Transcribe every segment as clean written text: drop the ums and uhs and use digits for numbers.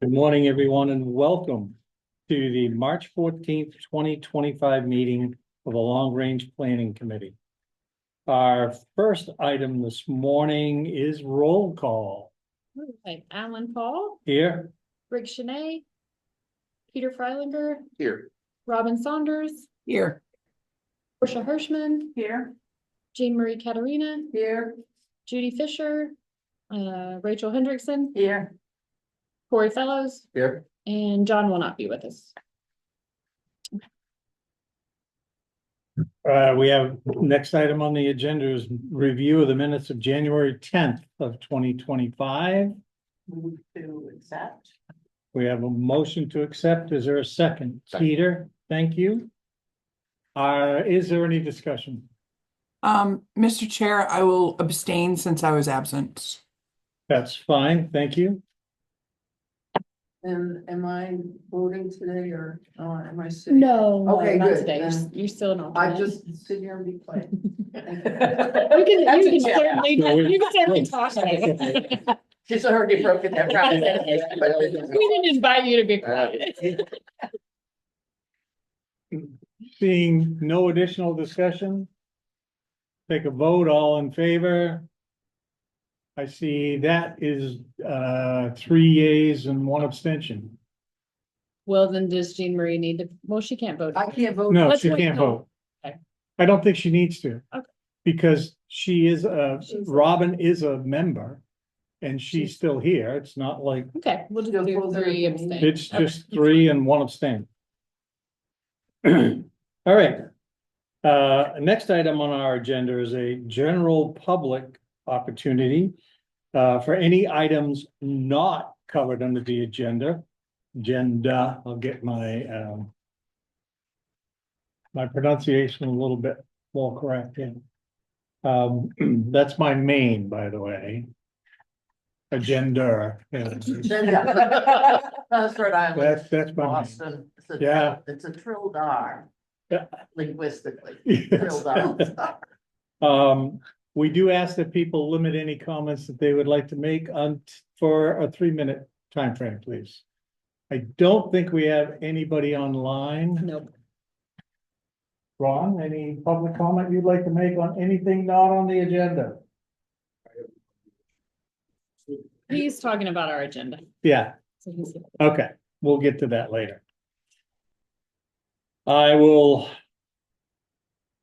Good morning, everyone, and welcome to the March 14th, 2025 meeting of the Long Range Planning Committee. Our first item this morning is roll call. Okay, Alan Paul, Here, Rick Shanae, Peter Freilinger, Here. Robin Saunders, Here. Portia Hirschman, Here. Jean Marie Katerina, Here. Judy Fisher, Rachel Hendrickson, Here. Corey Fellows, Here. and John will not be with us. we have next item on the agenda is review of the minutes of January 10th of 2025. Move to accept. We have a motion to accept. Is there a second? Second. Peter, thank you. Is there any discussion? Mr. Chair, I will abstain since I was absent. That's fine, thank you. And am I voting today or am I sitting? No, Okay, not good. today. Then You're still an I alternate. just sit here and be quiet. You can certainly talk. She's already broken that process. We didn't invite you to be quiet. Seeing no additional discussion. Take a vote, all in favor. I see that is 3 yeas and 1 abstention. Well, then does Jean Marie need to, well, she can't vote. I can't vote. No, Let's she wait can't till- vote. Okay. I don't think she needs to. Okay. Because she is She's- Robin is a member. And she's still here. It's not like, Okay, we'll just Still do full 3 there. abstain. it's Okay. just 3 and 1 abstain. All right. Next item on our agenda is a general public opportunity for any items not covered under the agenda. I'll get my my pronunciation a little bit more correct in. That's my main, by the way. Agenda. That's Rhode Island. That's my main. Boston. Yeah. It's a trilled R. Yeah. Linguistically. Yes. Trilled R. We do ask that people limit any comments that they would like to make for a 3-minute time frame, please. I don't think we have anybody online. Nope. Ron, any public comment you'd like to make on anything not on the agenda? He's talking about our agenda. Yeah, So he's- okay, we'll get to that later. I will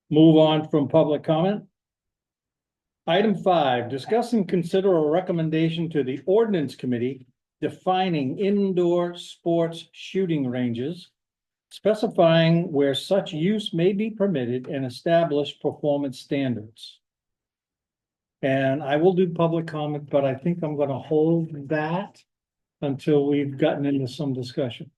move on from public comment. Item 5, discuss and consider a recommendation to the ordinance committee defining indoor sports shooting ranges, specifying where such use may be permitted and establish performance standards. And I will do public comment, but I think I'm gonna hold that until we've gotten into some discussion.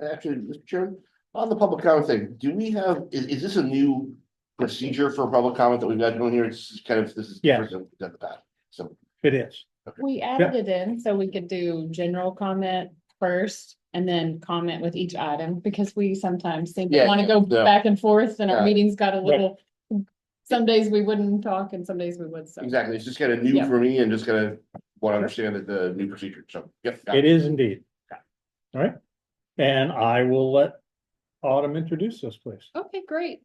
Actually, Mr. Chairman, on the public comment thing, do we have, is this a new procedure for public comment that we've got going here? It's kind of, this is. Yes. different than the past. So, It is. We added it in so we could do general comment first and then comment with each item because we sometimes seem to Yeah, want to go yeah. back and forth and our Yeah. meetings got a little. Some days we wouldn't talk and some days we would, so. exactly, it's just kind of new Yeah. for me and just kind of want to understand that the new procedure, so, yep. got It is indeed. All right. And I will let Autumn introduce us, please. Okay, great.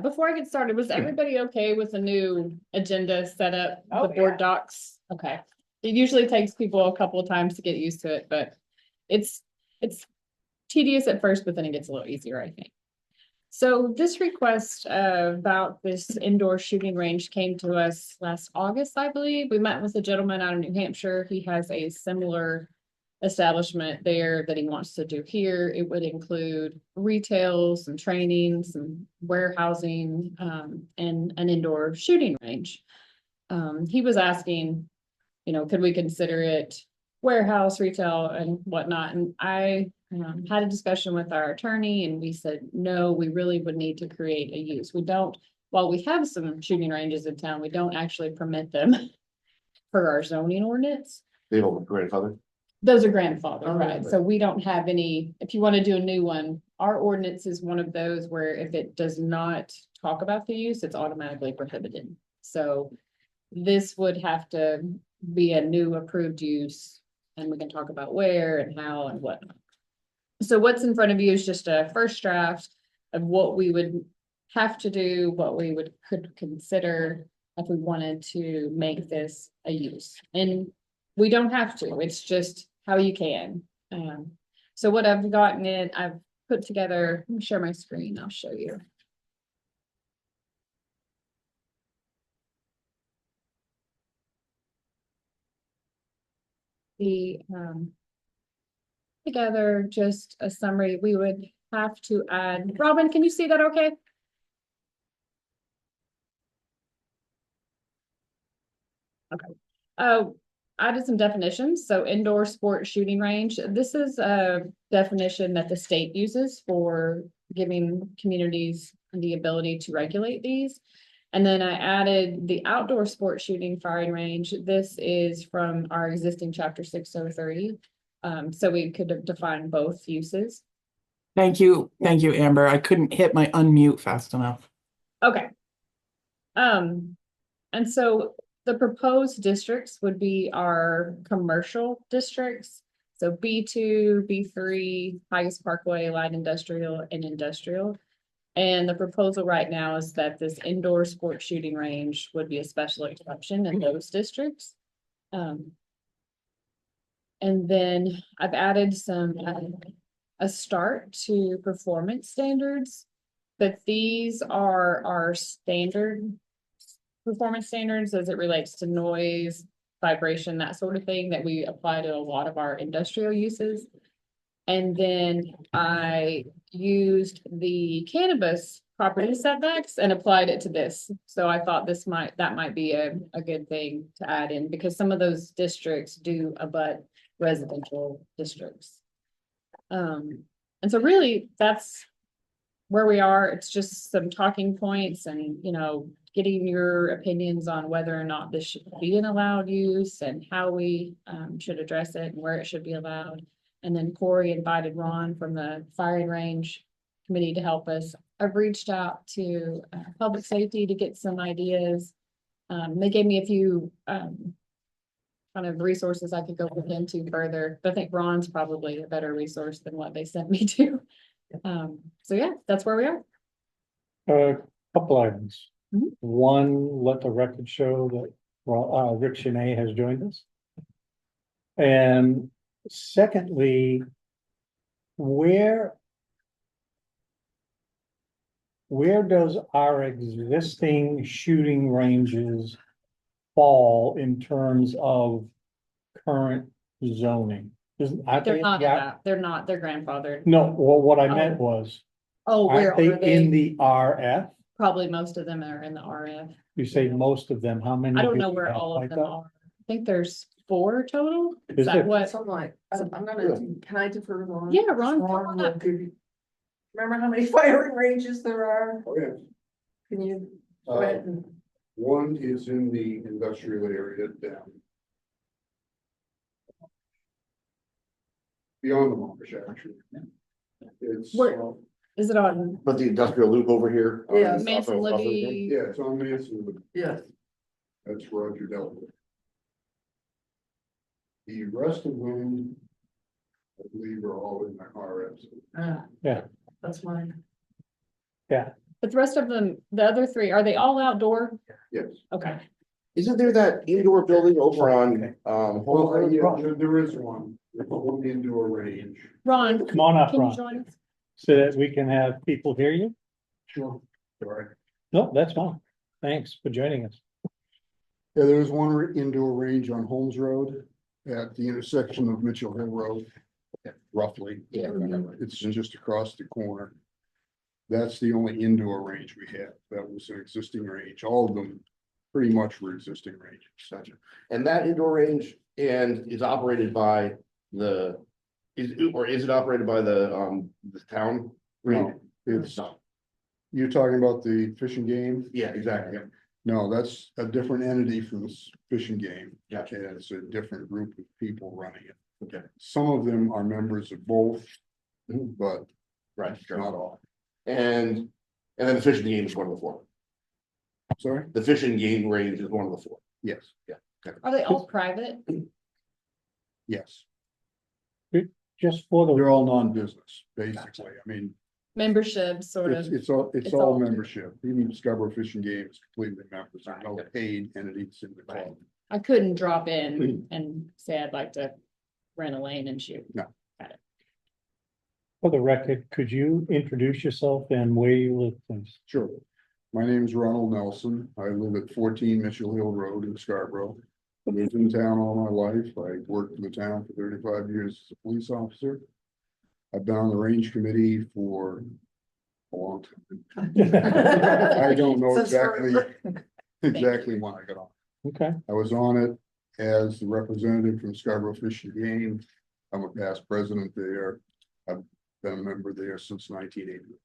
Before I get started, was everybody okay with the new agenda setup, the Oh, board yeah. docs? Okay. It usually takes people a couple of times to get used to it, but it's tedious at first, but then it gets a little easier, I think. So this request about this indoor shooting range came to us last August, I believe. We met with a gentleman out of New Hampshire. He has a similar establishment there that he wants to do here. It would include retail, some training, some warehousing, and an indoor shooting range. He was asking, could we consider it warehouse, retail and whatnot? And I had a discussion with our attorney and we said, no, we really would need to create a use. We don't, while we have some shooting ranges in town, we don't actually permit them per our zoning ordinance. They will grandfather. Those are grandfathered, Oh, right? right. So we don't have any, if you want to do a new one, our ordinance is one of those where if it does not talk about the use, it's automatically prohibited. So this would have to be a new approved use and we can talk about where and how and what. So what's in front of you is just a first draft of what we would have to do, what we could consider if we wanted to make this a use. And we don't have to, it's just how you can. So what I've gotten in, I've put together, let me share my screen, I'll show you. The together just a summary. We would have to add, Robin, can you see that okay? Okay. Added some definitions. So indoor sport shooting range. This is a definition that the state uses for giving communities the ability to regulate these. And then I added the outdoor sport shooting firing range. This is from our existing chapter 603. So we could define both uses. Thank you, Amber. I couldn't hit my unmute fast enough. Okay. And so the proposed districts would be our commercial districts. So B2, B3, Highest Parkway, Light Industrial, and Industrial. And the proposal right now is that this indoor sports shooting range would be a special exception in those districts. And then I've added a start to performance standards, but these are our standard performance standards as it relates to noise, vibration, that sort of thing that we apply to a lot of our industrial uses. And then I used the cannabis property setbacks and applied it to this. So I thought that might be a good thing to add in because some of those districts do abut residential districts. And so really that's where we are. It's just some talking points and, getting your opinions on whether or not this should be an allowed use and how we should address it and where it should be allowed. And then Corey invited Ron from the firing range committee to help us. I've reached out to public safety to get some ideas. They gave me a few kind of resources I could go look into further, but I think Ron's probably a better resource than what they sent me to. So yeah, that's where we are. Couple items. Mhm. One, let the record show that Rick Shanae has joined us. And secondly, where does our existing shooting ranges fall in terms of current zoning? They're not allowed. They're not, they're grandfathered. No, well, what I meant was, Oh, where aren't are they in they? the RF? Probably most of them are in the RF. You say most of them, how many? I don't do know you where have all of like them that? are. I think there's 4 total. Is Is that there? what? Something like, I'm gonna, can I defer to Ron? Yeah, Ron, come Ron on will up. give you. Remember how many firing ranges there are? Oh, yes. Can you go ahead and, One is in the industrial area down. Beyond the marsh, actually. It's, Where- Is it on But the industrial loop over here. Yeah. Manson Libby? yeah, it's on Manson, yes, that's Roger Delaware. The rest of them, I believe, are all in the RFs. Yeah. that's mine. But the rest of them, the other 3, are they all outdoor? Yes. Okay. Isn't there that indoor building over on, Well, Holmes? yeah, there is one, there's one indoor range. Ron, Come on up, can you Ron, join us? so that we can have people hear you. Sure. Sorry. No, that's fine. Thanks for joining us. Yeah, there's one indoor range on Holmes Road at the intersection of Mitchell Hill Road. Roughly. Yeah. It's just across the corner. That's the only indoor range we have. That was an existing range. All of them pretty much were existing ranges. Gotcha. And that indoor range is operated by is it operated by the town? No, it's, No. you're talking about the Fish and Game? Yeah, exactly. No, that's a different entity for this Fish and Game. Gotcha. And it's a different group of people running it. Okay. Some of them are members of both, but Right. Sure. not all. And then the fishing game is one of the 4. Sorry? The fishing game range is one of the 4. Yes. Are they all private? Yes, Just for the, they're all non-business, basically. I mean, Membership, sort of. it's all it's all- membership. Even Scarborough Fishing Game is completely members. There are no paid entities in the club. I couldn't drop in and say I'd like to rent a lane and shoot. for the record, could you introduce yourself and where you live, please? Sure. My name is Ronald Nelson. I live at 14 Mitchell Hill Road in Scarborough. I lived in town all my life. I worked for the town for 35 years as a police officer. I've been on the range committee for a long time. I don't know Since forever. exactly when I got on. Okay, I was on it as the representative from Scarborough Fishing Game. I'm a past president there. I've been a member there since 1980.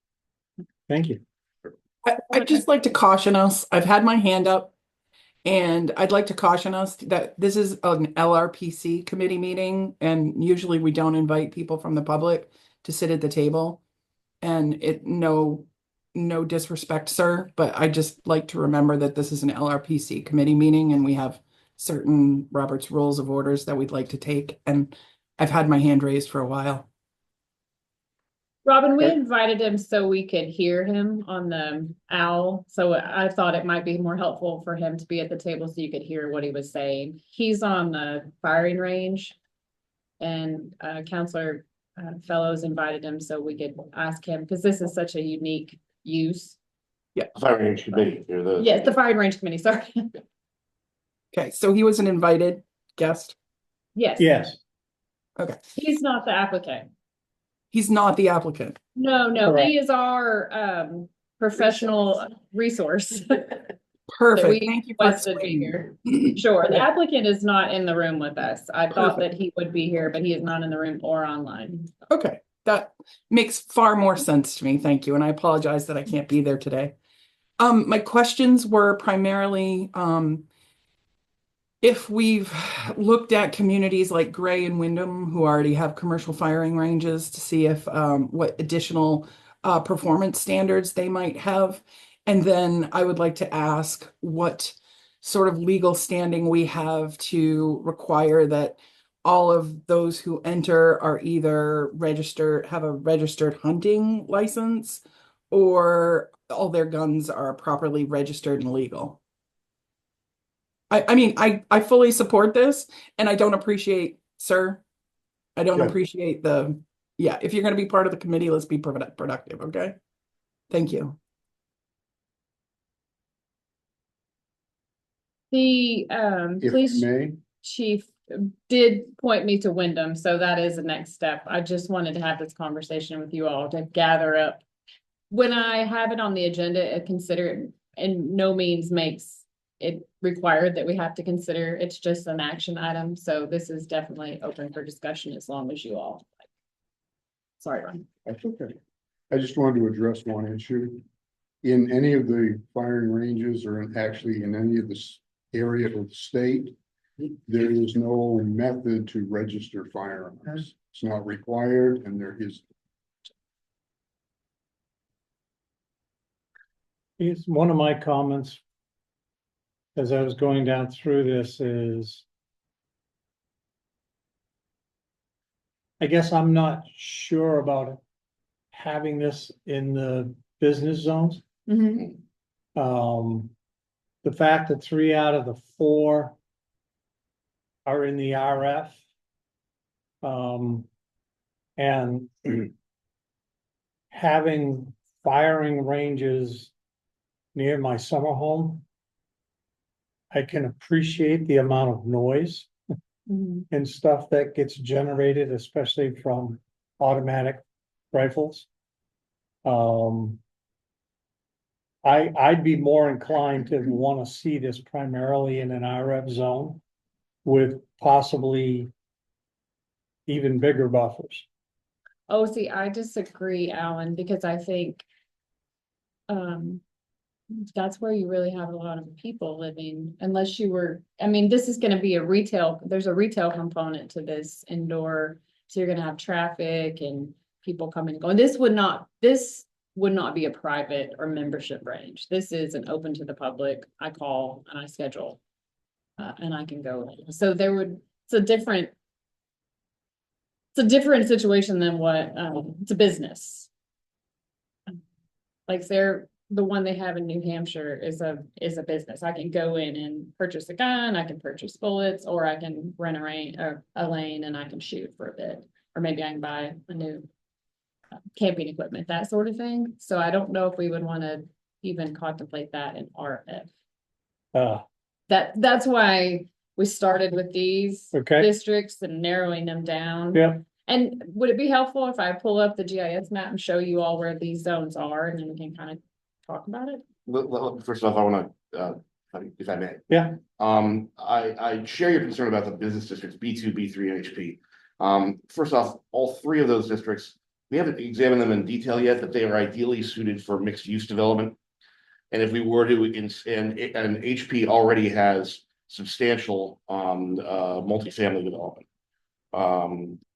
thank you. I'd just like to caution us, I've had my hand up. And I'd like to caution us that this is an LRPC committee meeting, and usually we don't invite people from the public to sit at the table. And no disrespect, sir, but I just like to remember that this is an LRPC committee meeting and we have certain Robert's Rules of Orders that we'd like to take. And I've had my hand raised for a while. Robin, we invited him so we could hear him on the owl, so I thought it might be more helpful for him to be at the table so you could hear what he was saying. He's on the firing range. And Counselor Fellows invited him so we could ask him, because this is such a unique use. Fire range committee, you're the. Yes, the firing range committee, sorry. Okay, so he was an invited guest. Yes. Yes, Okay, He's not the applicant. he's not the applicant. No, Correct. he is our professional resource. Perfect. we Thank you for requested to be explaining. here. Sure, the applicant is not in the room with us. I thought that he would be here, but he is not in the room or online. Okay, that makes far more sense to me. Thank you. And I apologize that I can't be there today. My questions were primarily, if we've looked at communities like Gray and Wyndham who already have commercial firing ranges to see if, what additional, performance standards they might have. And then I would like to ask what sort of legal standing we have to require that all of those who enter are either registered, have a registered hunting license, or all their guns are properly registered and legal. I mean, I fully support this, and I don't appreciate, sir, I don't Yeah. appreciate if you're gonna be part of the committee, let's be productive, okay? Thank you. The If police I may, chief did point me to Wyndham, so that is the next step. I just wanted to have this conversation with you all to gather up. When I have it on the agenda, I consider it, in no means makes it required that we have to consider. It's just an action item, so this is definitely open for discussion as long as you all. Sorry, Ron. that's okay. I just wanted to address one issue. In any of the firing ranges or actually in any of this area of the state, there is no method to register firearms. It's not required and there is. it's one of my comments. As I was going down through this is. I guess I'm not sure about having this in the business zones. The fact that 3 out of the 4 are in the RF. And having firing ranges near my summer home, I can appreciate the amount of noise and stuff that gets generated, especially from automatic rifles. I'd be more inclined to want to see this primarily in an RF zone with possibly even bigger buffers. Oh, see, I disagree, Alan, because I think that's where you really have a lot of people living, unless you were, I mean, this is gonna be there's a retail component to this indoor. So you're gonna have traffic and people coming and going. This would not be a private or membership range. This is an open to the public. I call and I schedule. And I can go. So it's a different a different situation than what, it's a business. Like the one they have in New Hampshire is a business. I can go in and purchase a gun, I can purchase bullets, or I can rent a lane and I can shoot for a bit. Or maybe I can buy a new camping equipment, that sort of thing. So I don't know if we would want to even contemplate that in RF. That's why we started with these Okay. districts and narrowing them down. Yeah. And would it be helpful if I pull up the GIS map and show you all where these zones are, and then we can kind of talk about it? First off, I want to, if I may. Yeah. I share your concern about the business districts, B2, B3, and HP. First off, all three of those districts, we haven't examined them in detail yet, but they are ideally suited for mixed use development. And if we were to, and HP already has substantial multifamily development.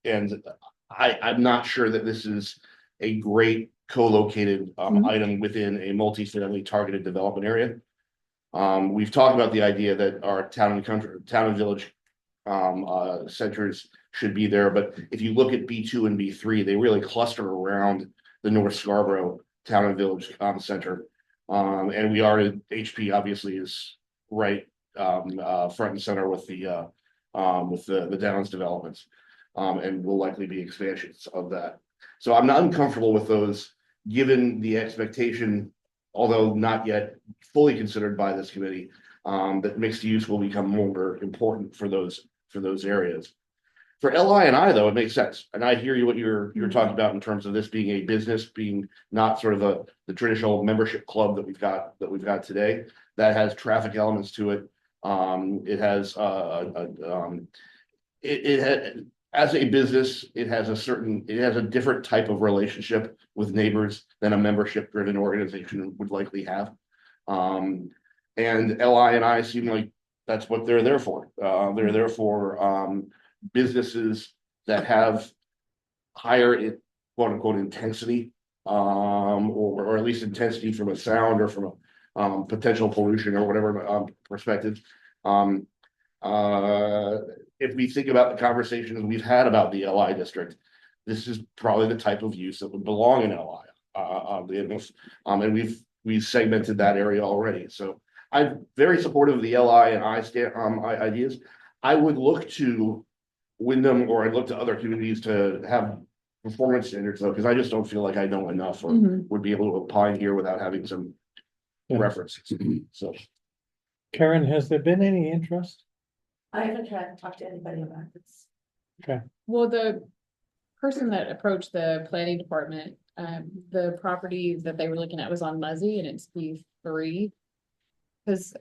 And I'm not sure that this is a great co-located item within a multifamily targeted development area. We've talked about the idea that our town and village centers should be there, but if you look at B2 and B3, they really cluster around the North Scarborough town and village center. And HP obviously is right front and center with the Downs developments, and will likely be expansions of that. So I'm not uncomfortable with those, given the expectation, although not yet fully considered by this committee, that mixed use will become more important for those areas. For LI and I, though, it makes sense, and I hear you what you're talking about in terms of this being a business, being not sort of the traditional membership club that we've got today. That has traffic elements to it. It has as a business, it has a different type of relationship with neighbors than a membership driven organization would likely have. And LI and I seem like that's what they're there for. They're there for businesses that have higher quote unquote intensity, or at least intensity from a sound or from a potential pollution or whatever perspective. If we think about the conversations we've had about the LI district, this is probably the type of use that would belong in LI. And we've segmented that area already. So I'm very supportive of the LI and I ideas. I would look to Wyndham, or I'd look to other communities to have performance standards, though, because I just don't feel like I know enough or would be able to opine here without having some references. So, Karen, has there been any interest? I haven't tried to talk to anybody about this. Okay. Well, the person that approached the planning department, the property that they were looking at was on Muzzy, and it's B3. Because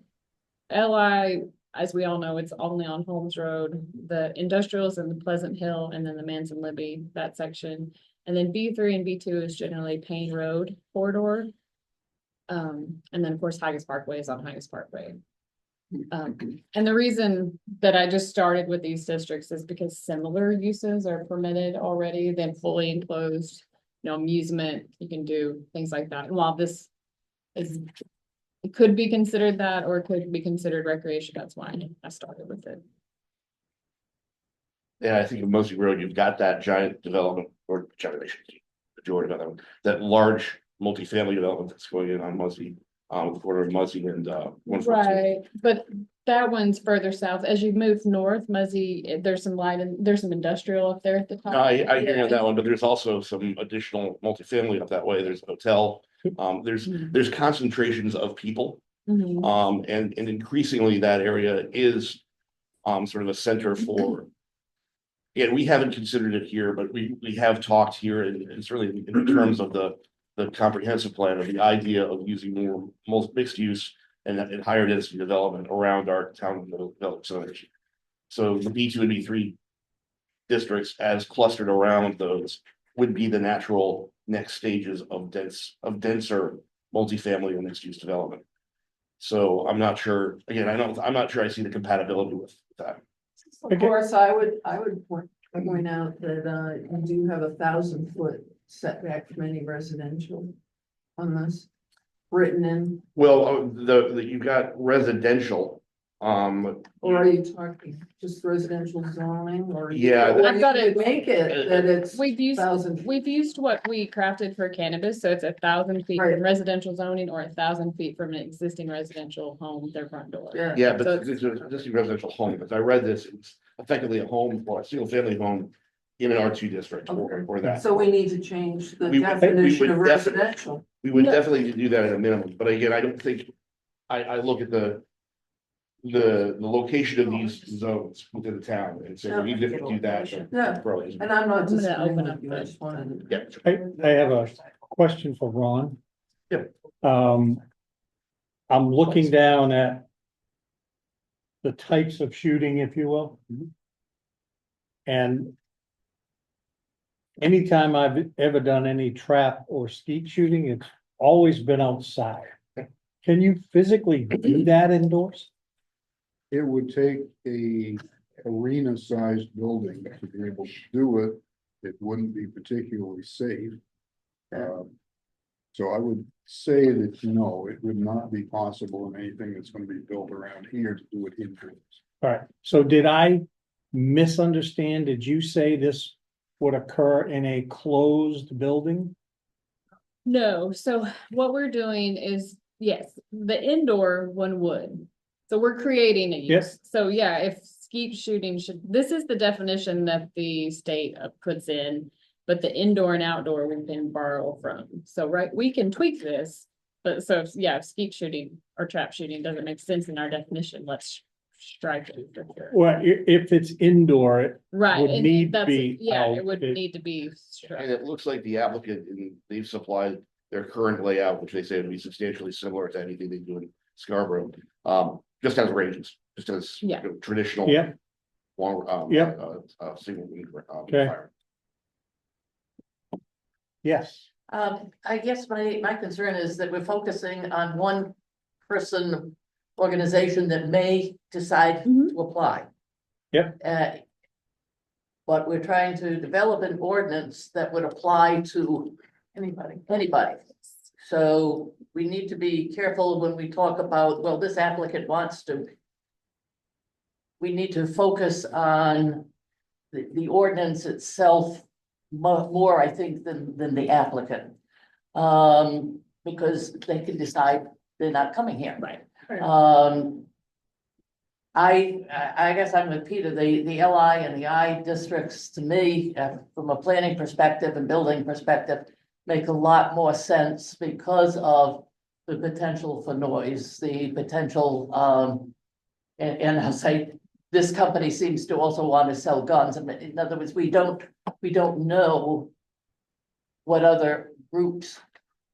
LI, as we all know, it's only on Holmes Road. The industrial is in the Pleasant Hill, and then the Manson Libby, that section. And then B3 and B2 is generally Payne Road corridor. And then of course Haggis Parkway is on Haggis Parkway. And the reason that I just started with these districts is because similar uses are permitted already than fully enclosed, amusement, you can do things like that. And while this is, it could be considered that, or it could be considered recreation, that's why I started with it. yeah, I think of Mosey Road, you've got that giant development, or majority of that, that large multifamily development that's going in on Mosey, the corner of Muzzy and 142. Right, but that one's further south. As you move north, Muzzy, there's some light and there's some industrial up there at the top. I hear you on that one, but there's also some additional multifamily up that way. There's a hotel. There's concentrations of people. Mhm. And increasingly that area is sort of a center for. Yeah, we haven't considered it here, but we have talked here, and certainly in terms of the comprehensive plan, of the idea of using more mixed use and higher density development around our town development centers. So the B2 and B3 districts, as clustered around those, would be the natural next stages of denser multifamily and mixed use development. So I'm not sure, again, I'm not sure I see the compatibility with that. Of course, I would point out that you do have 1,000-foot setback from any residential on this written in. Well, you've got residential Or are you talking just residential zoning or? Yeah, Or I've you got could it. make it that it's We've used, 1,000. we've used what we crafted for cannabis, so it's 1,000 feet Right. from residential zoning or 1,000 feet from an existing residential home, their front door. Yeah. yeah, So but this is a residential home, because I read this, it's effectively a home or a single family home in an R2 district or that. So we need to change the We would- definition of we would definitely- residential. We would No. definitely do that at a minimum, but again, I don't think, I look at the location of these zones within the town, and so we need to do that. Yeah. Probably. And I'm not I'm gonna disagreeing open with up you, I the- just wanted to. Yeah. I have a question for Ron. Yep. I'm looking down at the types of shooting, if you will. Mhm. And anytime I've ever done any trap or skeet shooting, it's always been outside. Can you physically do that indoors? It would take a arena-sized building to be able to do it. It wouldn't be particularly safe. So I would say that, no, it would not be possible in anything that's gonna be built around here to do it indoors. All right, so did I misunderstand? Did you say this would occur in a closed building? No, so what we're doing is, yes, the indoor one would. So we're creating a use. Yes. So yeah, if skeet shooting this is the definition that the state puts in. But the indoor and outdoor we can borrow from. So, right, we can tweak this. But so, if skeet shooting or trap shooting doesn't make sense in our definition, let's strike it for sure. Well, if it's indoor, it Right, would and need to that's, be yeah, out. it would It- need to be And struck. it looks like the applicant, and they've supplied their current layout, which they say would be substantially similar to anything they do in Scarborough. Just has ranges, just as Yeah. traditional. Yeah, Long, Yep. Single. Okay. fire. yes, I guess my concern is that we're focusing on one person, organization that may decide Mhm. to apply. Yep. But we're trying to develop an ordinance that would apply to anybody. So we need to be careful when we talk about, well, this applicant wants to. We need to focus on the ordinance itself more, I think, than the applicant. Because they can decide they're not coming here. Right. I guess I'm with Peter, the LI and the I districts, to me, from a planning perspective and building perspective, make a lot more sense because of the potential for noise, the potential, and I'll say, this company seems to also want to sell guns. In other words, we don't know what other groups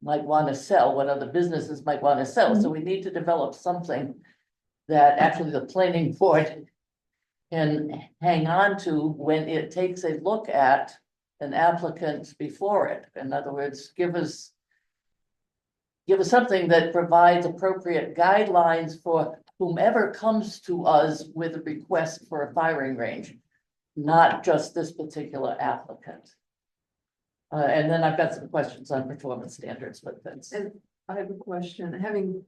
might want to sell, what other businesses might want to sell. So we need to develop something that actually the planning board can hang on to when it takes a look at an applicant before it. In other words, give us something that provides appropriate guidelines for whomever comes to us with a request for a firing range, not just this particular applicant. And then I've got some questions on performance standards, but that's. And I have a question, having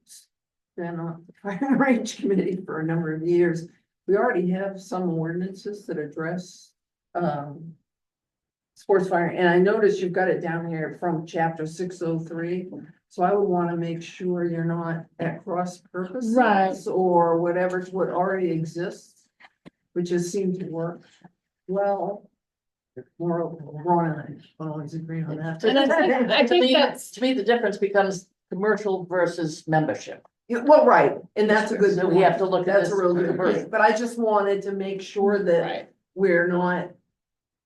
been on the fire range committee for a number of years, we already have some ordinances that address sports fire, and I noticed you've got it down here from chapter 603. So I would want to make sure you're not at cross purposes. Right. Or whatever, what already exists, which has seemed to work well. More, Ron and I always agree on that. And I To think me, that's, to me, the difference becomes commercial versus membership. Yeah, well, right, and that's a good. So we have to look at That's a this real good commercial. point, but I just wanted to make sure that right, we're not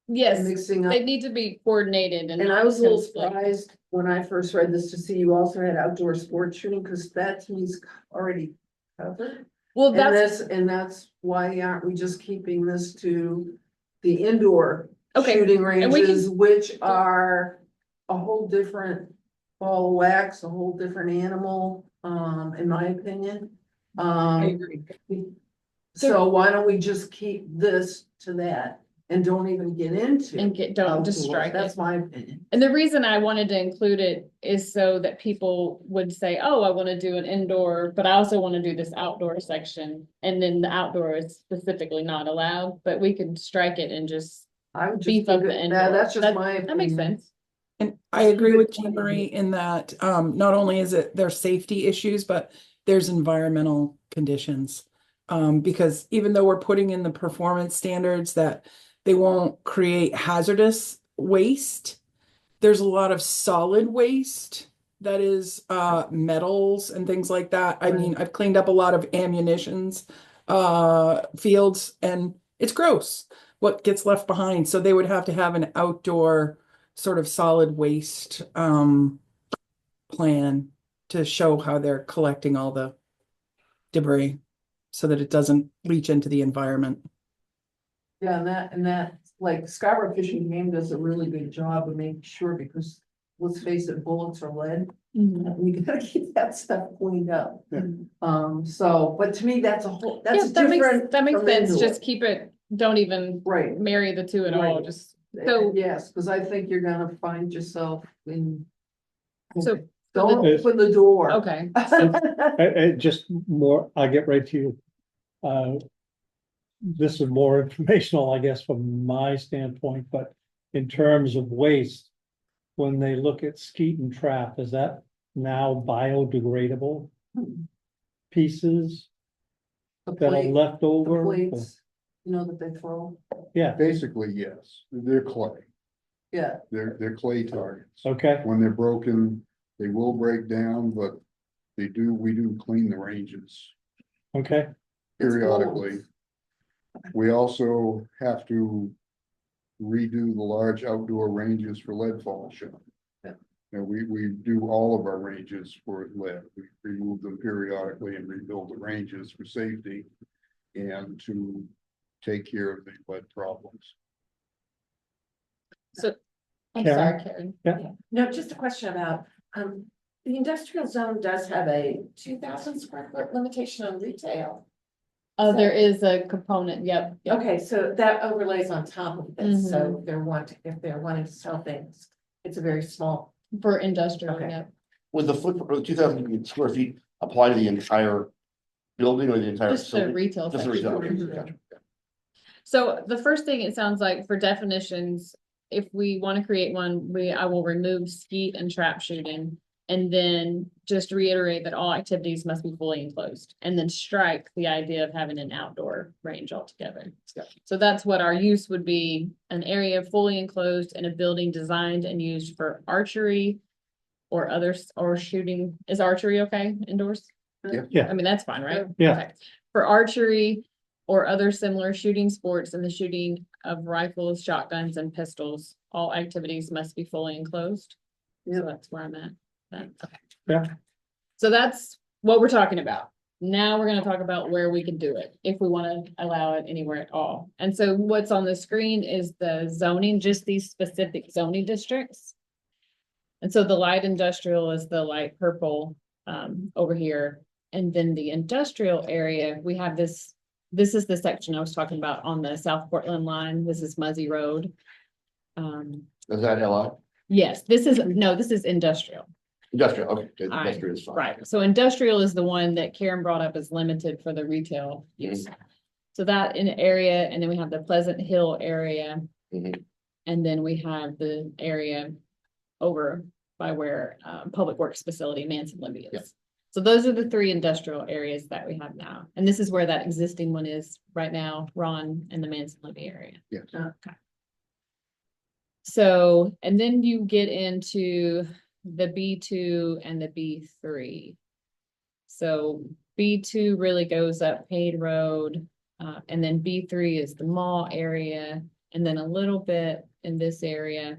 yes, mixing up. they need to be coordinated and. And I not was a little conflict. surprised when I first read this to see you also had outdoor sports shooting, because that to me is already covered. Well, And that's, that's why aren't we just keeping this to the indoor Okay, shooting and we can- ranges, which are a whole different ball of wax, a whole different animal, in my opinion. I agree. So why don't we just keep this to that? and don't even get into. And don't just outdoors. strike That's it. my opinion. And the reason I wanted to include it is so that people would say, oh, I want to do an indoor, but I also want to do this outdoor section. And then the outdoor is specifically not allowed, but we could strike it and just I would just. beef up leave the it- indoor. That's just my. That makes opinion. sense. And I agree with Jean Marie in that, not only is it there's safety issues, but there's environmental conditions. Because even though we're putting in the performance standards that they won't create hazardous waste, there's a lot of solid waste that is, metals and things like that. I mean, I've cleaned up a lot of ammunitions, fields, and it's gross what gets left behind. So they would have to have an outdoor sort of solid waste plan to show how they're collecting all the debris so that it doesn't leach into the environment. Yeah, and that, like Scarborough Fishing Game does a really good job of making sure, because let's face it, bullets are lead. Mhm. You gotta keep that stuff cleaned up. Yeah. So, but to me, that's a whole, Yeah, that's that different. makes from sense. indoor. All. Just keep it, don't even Right. marry the two at all. Right. Just so, Yes, because I think you're gonna find yourself in. so, Don't the- open the door. okay. Just more, I'll get right to you. This is more informational, I guess, from my standpoint, but in terms of waste, when they look at skeet and trap, is that now biodegradable pieces The that are plate- left the over? plates, you know, that they throw. Yeah, Basically, yes, they're clay, Yeah, they're clay targets. okay, When they're broken, they will break down, but we do clean the ranges okay, It's periodically. gold. We also have to redo the large outdoor ranges for lead fall shot. Yeah. And we do all of our ranges for lead. We remove them periodically and rebuild the ranges for safety and to take care of the lead problems. So, I'm Karen? sorry, Karen. No, just a question about, the industrial zone does have a 2,000 square foot limitation on retail. Oh, there is a component, yep. yep. Okay, so that overlays on top of this, so if they're wanting to sell things, it's a very small. For industrial, Okay. yep. Would the footprint, or the 2,000 square feet apply to the entire building or the entire Just the facility? retail Just the section. retail, okay, Mhm. gotcha. So the first thing it sounds like for definitions, if we want to create one, I will remove skeet and trap shooting. And then just reiterate that all activities must be fully enclosed, and then strike the idea of having an outdoor range altogether. So that's what our use would be: an area fully enclosed in a building designed and used for archery or others, or shooting. Is archery okay indoors? Yeah. I mean, that's fine, right? Yeah. Okay. For archery or other similar shooting sports and the shooting of rifles, shotguns, and pistols, all activities must be fully enclosed. So that's where I'm at. Okay. Yeah. So that's what we're talking about. Now we're gonna talk about where we can do it, if we wanna allow it anywhere at all. And so what's on the screen is the zoning, just these specific zoning districts. And so the light industrial is the light purple, over here. And then the industrial area, we have this is the section I was talking about on the South Portland line. This is Muzzy Road. Is that LI? Yes, this is industrial. Industrial, okay, good, Alright, industrial is fine. Right, so industrial is the one that Karen brought up as limited for the retail use. So that in area, and then we have the Pleasant Hill area. Mhm. And then we have the area over by where Public Works Facility Manson Levy Yep. is. So those are the three industrial areas that we have now. And this is where that existing one is right now, Ron, and the Manson Levy area. Yes. Okay. So, and then you get into the B2 and the B3. So B2 really goes up Pade Road, and then B3 is the mall area, and then a little bit in this area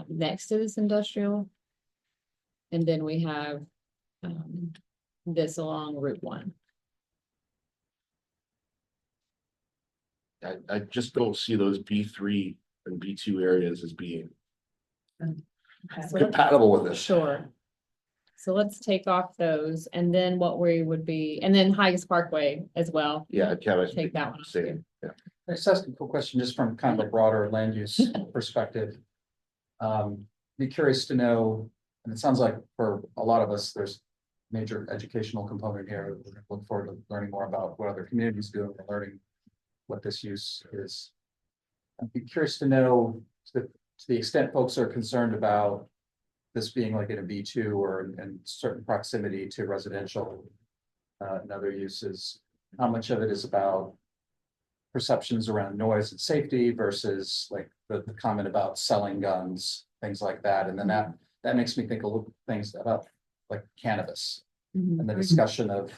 next to this industrial. And then we have this along Route 1. I just don't see those B3 and B2 areas as being So compatible with this. Sure. So let's take off those, and then what we would be, and then Higgs Parkway as well. Yeah, Kevin. Take that one off Same, too. yeah. I just ask a quick question, just from kind of a broader land use perspective. Be curious to know, and it sounds like for a lot of us, there's major educational component here. We're gonna look forward to learning more about what other communities do and learning what this use is. I'd be curious to know to the extent folks are concerned about this being like in a B2 or in certain proximity to residential and other uses, how much of it is about perceptions around noise and safety versus like the comment about selling guns, things like that. And then that makes me think a little things about like cannabis and the discussion of,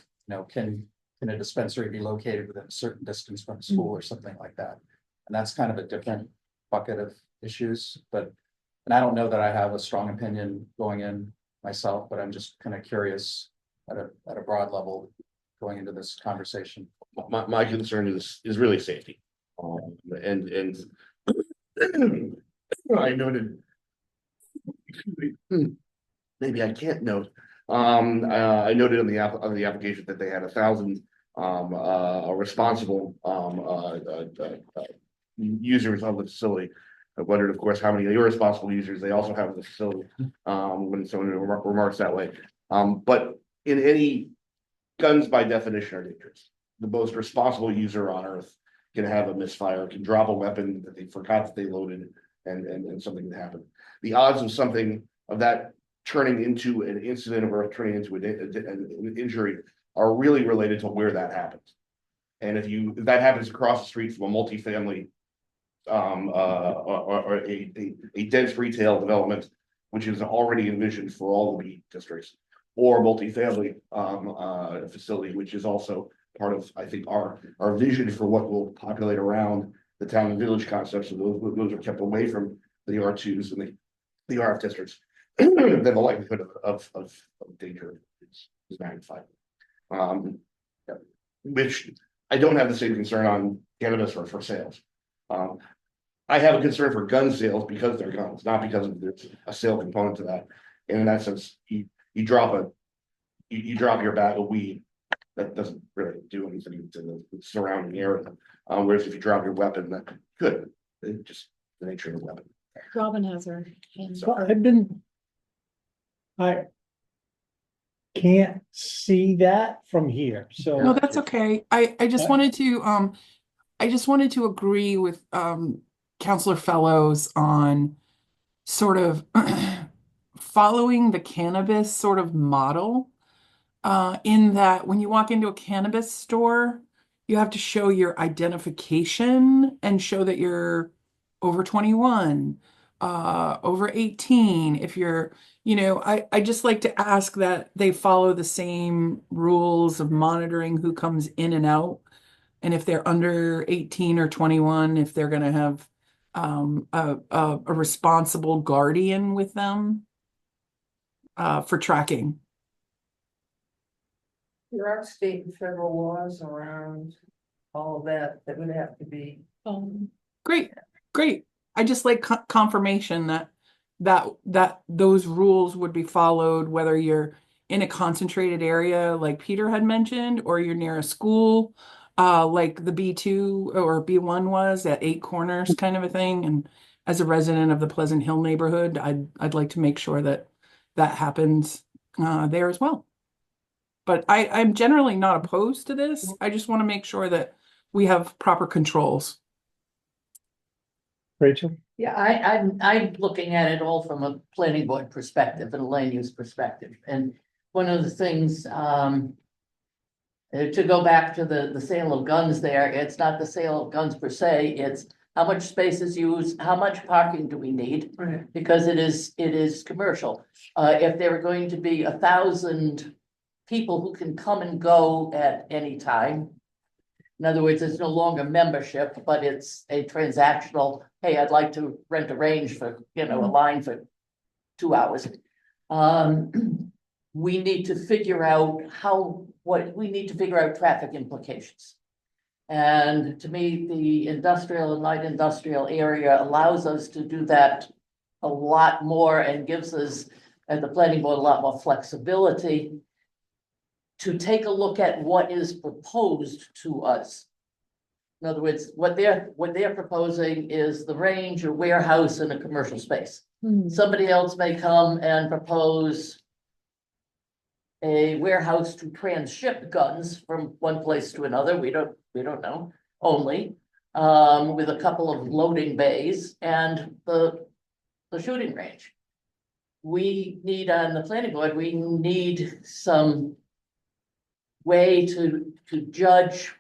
can a dispensary be located within a certain distance from a school or something like that? And that's kind of a different bucket of issues, and I don't know that I have a strong opinion going in myself, but I'm just kind of curious at a broad level going into this conversation. My concern is really safety. And I noted, maybe I can't note. I noted on the application that they had 1,000 responsible users of the facility. I wondered, of course, how many irresponsible users they also have in the facility when someone remarks that way. But in any guns by definition are dangerous. The most responsible user on earth can have a misfire, can drop a weapon that they forgot that they loaded, and something can happen. The odds of something of that turning into an incident or turning into an injury are really related to where that happens. And if that happens across the street from a multifamily or a dense retail development, which is already envisioned for all the B districts, or multifamily facility, which is also part of, I think, our vision for what will populate around the town and village concepts. So those are kept away from the R2s and the RF districts. Then the likelihood of danger is magnified. Which I don't have the same concern on cannabis or for sales. I have a concern for gun sales because they're guns, not because there's a sale component to that. And in that sense, you drop your bag of weed, that doesn't really do anything to the surrounding area. Whereas if you drop your weapon, that could. It's just the nature of the weapon. Robin has her hand. So I can't see that from here, so. No, that's okay. I just wanted to agree with Counselor Fellows on sort of following the cannabis sort of model, in that when you walk into a cannabis store, you have to show your identification and show that you're over 21, over 18. If you're, I just like to ask that they follow the same rules of monitoring who comes in and out. And if they're under 18 or 21, if they're going to have a responsible guardian with them for tracking. There are state and federal laws around all of that would have to be. Great. I just like confirmation that those rules would be followed, whether you're in a concentrated area like Peter had mentioned, or you're near a school, like the B2 or B1 was at 8 Corners kind of a thing. And as a resident of the Pleasant Hill neighborhood, I'd like to make sure that happens there as well. But I'm generally not opposed to this. I just want to make sure that we have proper controls. Rachel? Yeah, I'm looking at it all from a planning board perspective and a land use perspective. And one of the things, to go back to the sale of guns there, it's not the sale of guns per se, it's how much space is used, how much parking do we need? Right. Because it is commercial. If there are going to be 1,000 people who can come and go at any time. In other words, it's no longer membership, but it's a transactional, hey, I'd like to rent a range for, a line for 2 hours. We need to figure out we need to figure out traffic implications. And to me, the industrial and light industrial area allows us to do that a lot more and gives us, at the planning board, a lot more flexibility to take a look at what is proposed to us. In other words, what they're proposing is the range, a warehouse and a commercial space. Hmm. Somebody else may come and propose a warehouse to transship guns from one place to another, we don't know, only, with a couple of loading bays and the shooting range. We need, on the planning board, we need some way to judge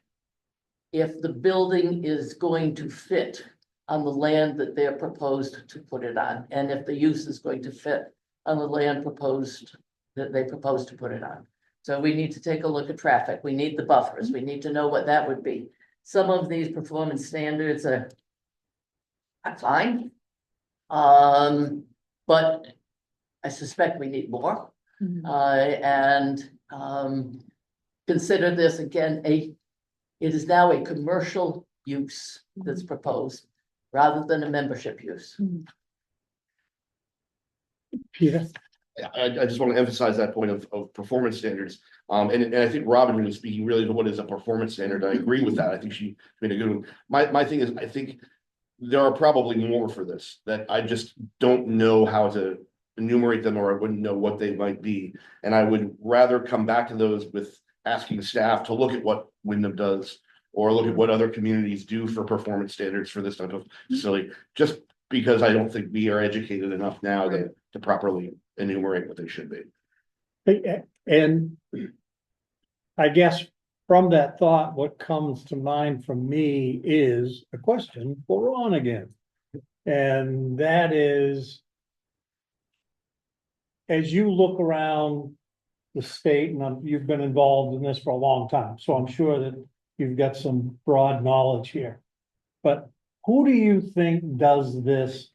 if the building is going to fit on the land that they're proposed to put it on, and if the use is going to fit on the land that they propose to put it on. So we need to take a look at traffic, we need the buffers, we need to know what that would be. Some of these performance standards are fine. But I suspect we need more. Mhm. Consider this again, it is now a commercial use that's proposed rather than a membership use. Peter? I just want to emphasize that point of performance standards. And I think Robin was speaking really to what is a performance standard. I agree with that. I think she made a good one. My thing is, I think there are probably more for this that I just don't know how to enumerate them, or I wouldn't know what they might be. And I would rather come back to those with asking staff to look at what Wyndham does, or look at what other communities do for performance standards for this type of facility, just because I don't think we are educated enough now to properly enumerate what they should be. And I guess from that thought, what comes to mind from me is a question for Ron again. And that is, as you look around the state, and you've been involved in this for a long time, so I'm sure that you've got some broad knowledge here. But who do you think does this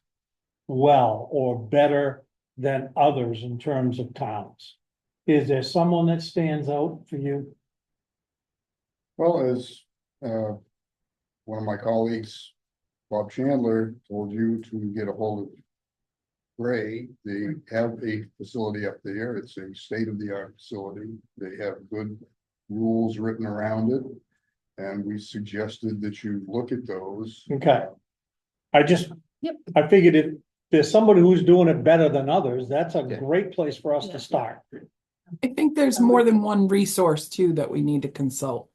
well or better than others in terms of towns? Is there someone that stands out for you? Well, as one of my colleagues, Bob Chandler, told you to get a hold of Gray, they have a facility up there. It's a state-of-the-art facility. They have good rules written around it. And we suggested that you look at those. Okay. I figured if there's somebody who's doing it better than others, that's a great place for us to start. I think there's more than one resource too that we need to consult.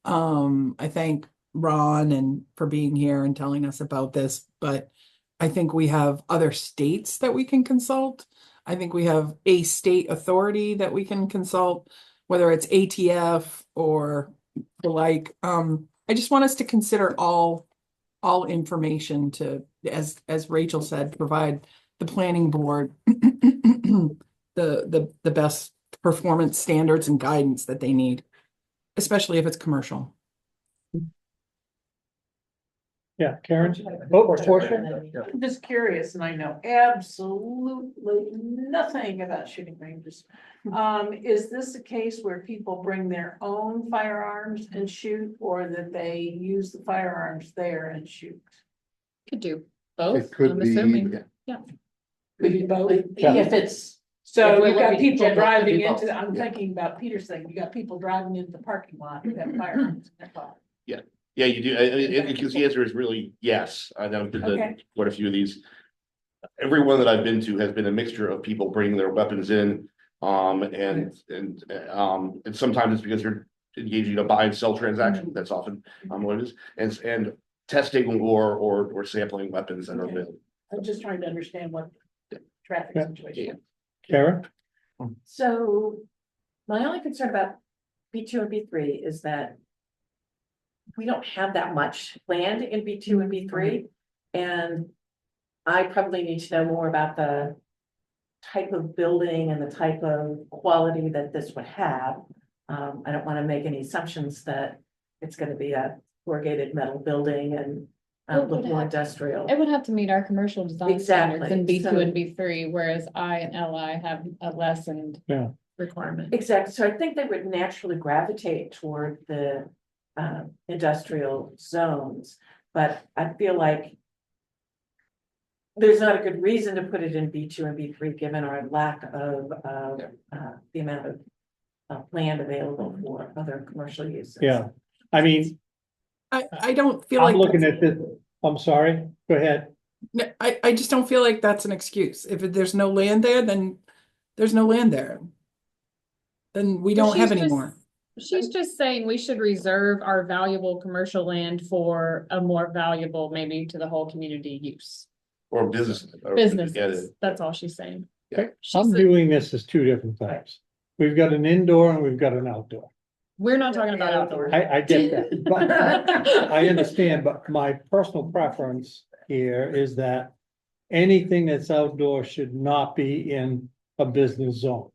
I thank Ron and for being here and telling us about this, but I think we have other states that we can consult. I think we have a state authority that we can consult, whether it's ATF or the like. I just want us to consider all information to, as Rachel said, provide the planning board the best performance standards and guidance that they need, especially if it's commercial. Yeah, Karen? Oh, Portia? I'm just curious, and I know absolutely nothing about shooting ranges. Is this a case where people bring their own firearms and shoot, or that they use the firearms there and shoot? Could do both, It could I'm be, assuming. Could be both. If it's, So If we're you've got looking people general, driving people. into, I'm thinking about Peter's thing, you got people driving into the parking lot who have firearms in their car. Yeah, you do. Because the answer is really yes. I know Okay. quite a few of these. Every one that I've been to has been a mixture of people bringing their weapons in. And sometimes it's because they're engaging in a buy and sell transaction. That's often what it is. And testing or sampling weapons that are available. I'm just trying to understand what the traffic Yeah. situation. Karen? So my only concern about B2 and B3 is that we don't have that much land in B2 and B3. And I probably need to know more about the type of building and the type of quality that this would have. I don't want to make any assumptions that it's going to be a corrugated metal building and It look would more have- industrial. It would have to meet our commercial design Exactly. standards in B2 So- and B3, whereas I and LI have a lessened Yeah. requirement. Exactly. So I think they would naturally gravitate toward the industrial zones, but I feel like there's not a good reason to put it in B2 and B3, given our lack of the amount of land available for other commercial uses. Yeah, I mean, I don't feel I'm like, looking at this, I'm sorry, go ahead. no, I just don't feel like that's an excuse. If there's no land there, then there's no land there. Then we don't have any more. She's just saying we should reserve our valuable commercial land for a more valuable, maybe to the whole community use. Or business. or- Businesses, that's all she's saying. Okay, She I'm said- viewing this as two different things. We've got an indoor and we've got an outdoor. We're not talking about outdoor. I get that, but I understand, but my personal preference here is that anything that's outdoor should not be in a business zone.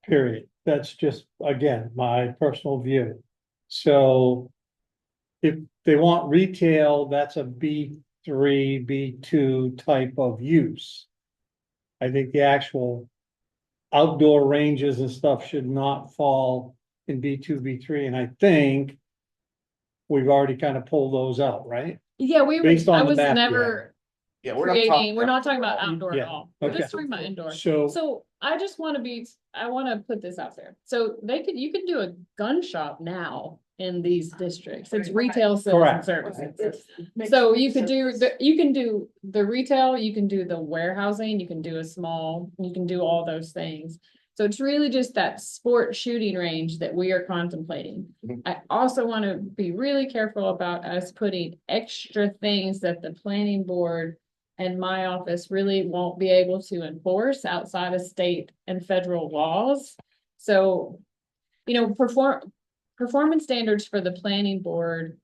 Period. That's just, again, my personal view. So if they want retail, that's a B3, B2 type of use. I think the actual outdoor ranges and stuff should not fall in B2, B3, and I think we've already kind of pulled those out, right? Yeah, Based on I the was map, never Yeah, we're not talking. creating, we're not talking about outdoor at Yeah, all. We're okay. just talking about indoor. So, So I just wanna I wanna put this out there. So you could do a gun shop now in these districts. It's retail sales and Correct. services. So you could do, you can do the retail, you can do the warehousing, you can do you can do all those things. So it's really just that sport shooting range that we are contemplating. Mhm. I also want to be really careful about us putting extra things that the planning board and my office really won't be able to enforce outside of state and federal laws. So, performance standards for the planning board,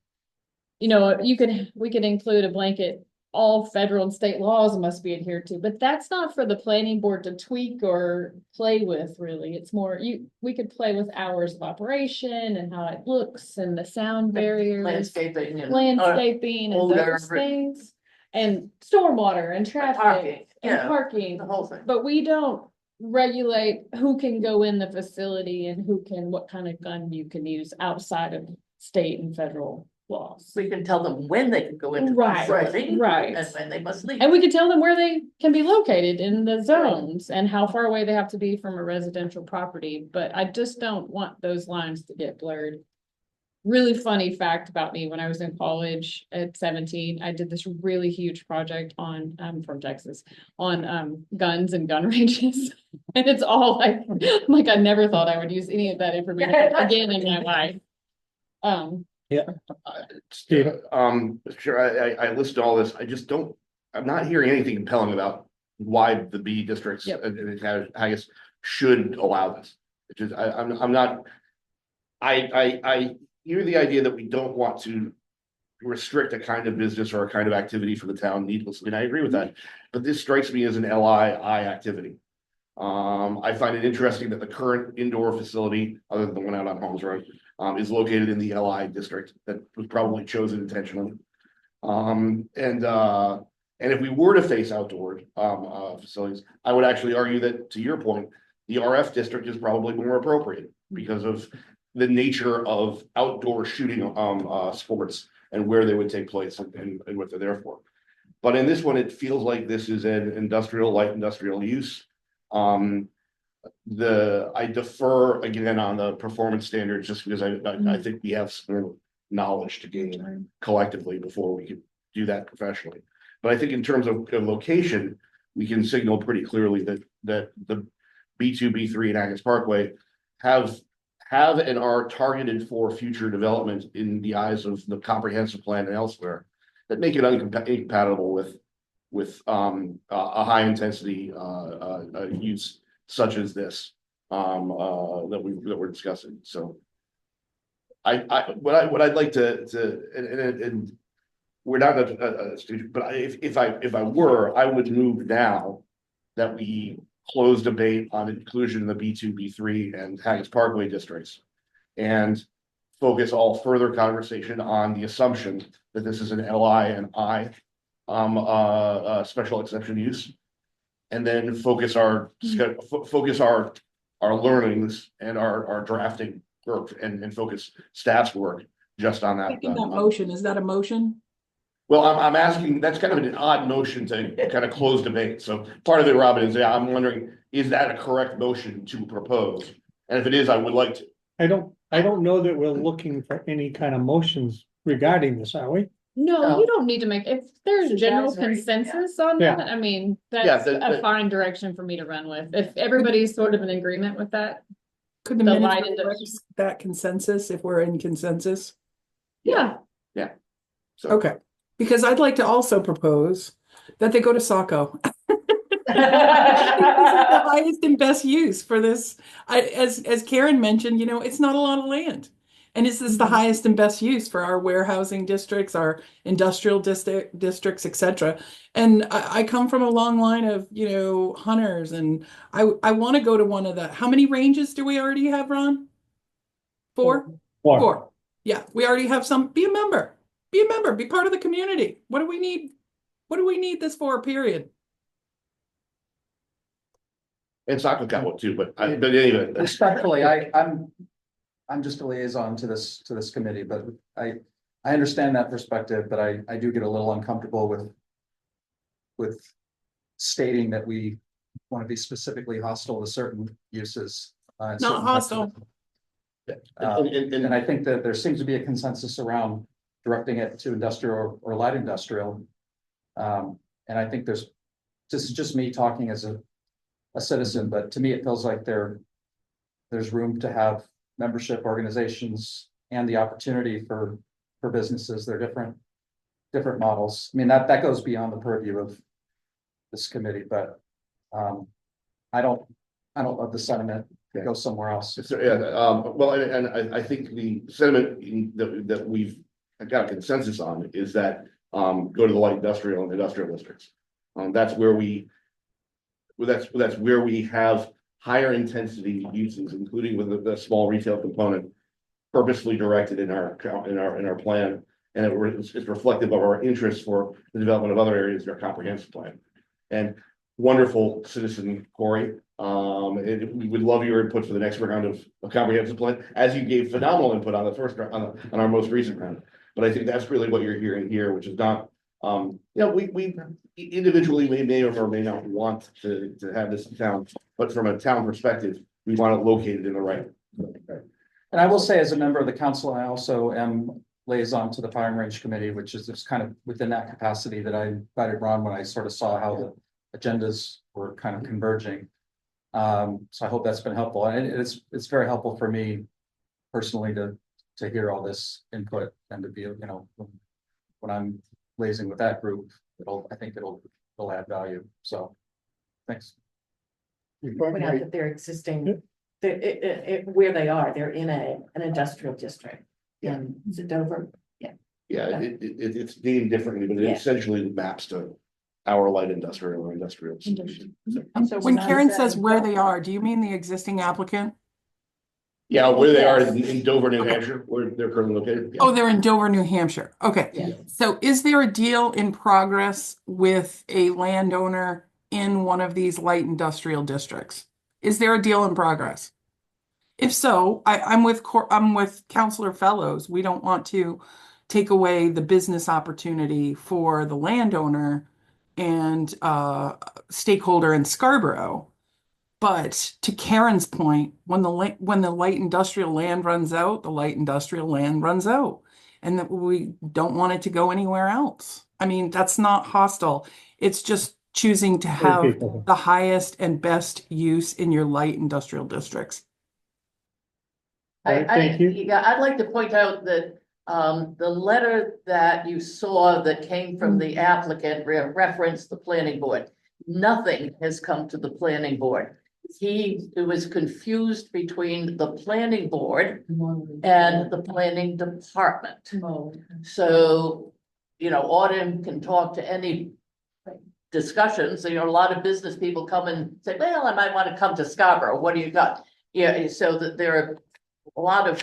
we could include a blanket, all federal and state laws must be adhered to, but that's not for the planning board to tweak or play with, really. It's more, we could play with hours of operation and how it looks and the sound barriers, Landscaping and. landscaping and odor, those things. And stormwater and Parking, traffic and yeah. parking, The whole thing. but we don't regulate who can go in the facility and what kind of gun you can use outside of state and federal laws. We can tell them when they can go into. the Right, facility right. And when they must leave. And we could tell them where they can be located in the zones and how far away they have to be from a residential property, but I just don't want those lines to get blurred. Really funny fact about me, when I was in college at 17, I did this really huge project on, I'm from Texas, on guns and gun ranges. And it's all like I never thought I would use any of that information again in my life. Steve, Sure, I listed all this, I'm not hearing anything compelling about why the B districts, Yep. I guess, should allow this. It's just, I'm not. I hear the idea that we don't want to restrict a kind of business or a kind of activity for the town needlessly, and I agree with that, but this strikes me as an LII activity. I find it interesting that the current indoor facility, other than the one out on Holmes Road, is located in the LI district that was probably chosen intentionally. And if we were to face outdoor facilities, I would actually argue that, to your point, the RF district is probably more appropriate because of the nature of outdoor shooting sports and where they would take place and what they're there for. But in this one, it feels like this is an light industrial use. I defer again on the performance standards just because I think we have some knowledge to gain collectively before we could do that professionally. But I think in terms of location, we can signal pretty clearly that the B2, B3 and Agnes Parkway have and are targeted for future development in the eyes of the comprehensive plan and elsewhere that make it incompatible with a high intensity use such as this that we're discussing. So what I'd like to and we're not a student, but if I were, I would move now that we close debate on inclusion in the B2, B3 and Haggis Parkway districts and focus all further conversation on the assumption that this is an LI and I special exception use, and then focus our learnings and our drafting work and focus staff's work just on that. Taking that motion, is that a motion? Well, I'm asking, that's kind of an odd motion to kind of close debate. So part of it, Robin, is I'm wondering, is that a correct motion to propose? And if it is, I would like to. I don't know that we're looking for any kind of motions regarding this, are we? No, No. you don't need to make, if there's It's general advisory, yeah. consensus on Yeah. that, I mean, Yeah, that's the- a fine direction for me to run with. If everybody's sort of in agreement with that. Could the The minutes light reflect that consensus if we're in consensus? Yeah, So, Okay, because I'd like to also propose that they go to Saco. The highest and best use for this, as Karen mentioned, it's not a lot of land. And is this the highest and best use for our warehousing districts, our industrial districts, et cetera? And I come from a long line of, hunters, and I want to go to one of the, how many ranges do we already have, Ron? Four? Or, Four. Yeah, we already have some. Be a member. Be a member. Be part of the community. What do we need? What do we need this for, period? and Sokka got one too, but anyway. Respectfully, I'm just a liaison to this committee, but I understand that perspective, but I do get a little uncomfortable with stating that we want to be specifically hostile to certain uses. Not certain types of- hostile. And I think that there seems to be a consensus around directing it to industrial or light industrial. And I think this is just me talking as a citizen, but to me, it feels like there's room to have membership organizations and the opportunity for businesses. They're different models. I mean, that goes beyond the purview of this committee, but I don't love the sentiment. Go somewhere else. So, yeah, well, and I think the sentiment that we've got a consensus on is that go to the light industrial and industrial districts. That's where that's where we have higher intensity uses, including with the small retail component, purposely directed in our plan, and it's reflective of our interest for the development of other areas in our comprehensive plan. And wonderful citizen Corey. We would love your input for the next round of comprehensive plan, as you gave phenomenal input on the first on our most recent round. But I think that's really what you're hearing here, which is not, we individually may or may not want to have this in town, but from a town perspective, we want it located in the right. And I will say, as a member of the council, I also am liaison to the firing range committee, which is just kind of within that capacity that I invited Ron when I sort of saw how the agendas were kind of converging. So I hope that's been helpful, and it's very helpful for me personally to hear all this input and to be, when I'm liaising with that group, I think it'll add value. So thanks. Point out that they're existing, where they are, they're in an industrial district. In Dover. Yeah, it's named differently, but it Yeah. essentially maps to our light industrial or industrial solution. So When we're not Karen says saying- where they are, do you mean the existing applicant? Yeah, where they are Yes. in Dover, New Okay. Hampshire, where they're currently located. Oh, they're in Dover, New Hampshire. Okay. Yeah. So is there a deal in progress with a landowner in one of these light industrial districts? Is there a deal in progress? If so, I'm with Counselor Fellows. We don't want to take away the business opportunity for the landowner and stakeholder in Scarborough. But to Karen's point, when the light industrial land runs out, the light industrial land runs out, and that we don't want it to go anywhere else. I mean, that's not hostile. It's just choosing to have people. the highest and best use in your light industrial districts. Thank you. Yeah, I'd like to point out that the letter that you saw that came from the applicant referenced the planning board. Nothing has come to the planning board. He was confused between the planning board and the planning department. So, Autumn can talk to any discussions. A lot of business people come and say, well, I might want to come to Scarborough. What do you got? Yeah, so that there are a lot of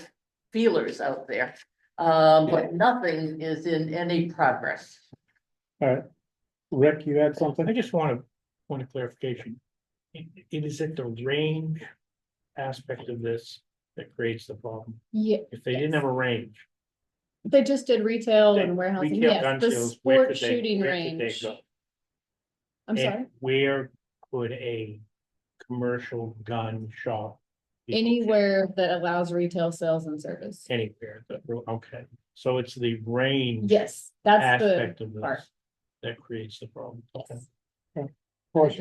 feelers out there, but nothing is in any progress. All right. Rick, you had something? I just want a point of clarification. It is at the range aspect of this that creates the problem. yeah, If they didn't have a range. they just did retail they- and warehousing, retail yes, gun the sales, where sport could they- shooting where could they range. go? I'm And sorry, where could a commercial gun shop? be anywhere that allows retail sales and service. located? Anywhere, okay. So it's the range Yes, that's the aspect of part. this that creates the problem. Okay.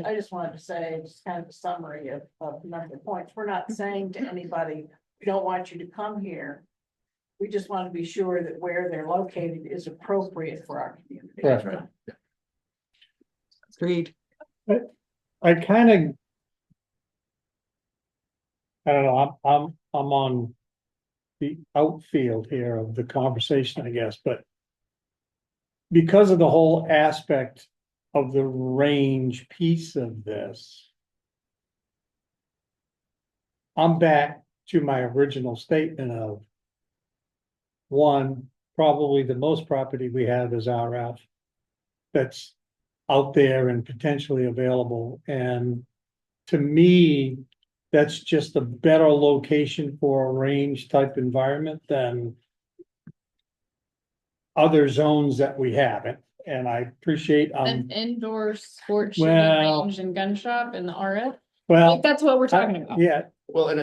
I just wanted to say, just kind of a summary of number of points. We're not saying to anybody, we don't want you to come here. We just want to be sure that where they're located is appropriate for our community. Correct. Agreed. I kind of. I don't know, I'm on the outfield here of the conversation, I guess, but. Because of the whole aspect of the range piece of this. I'm back to my original statement of. One, probably the most property we have is RF. That's out there and potentially available, and to me, that's just a better location for a range type environment than other zones that we have, and I appreciate, An indoor sports shooting well- range and gun shop in the RF, well. like, that's what we're talking about. Yeah, Well, and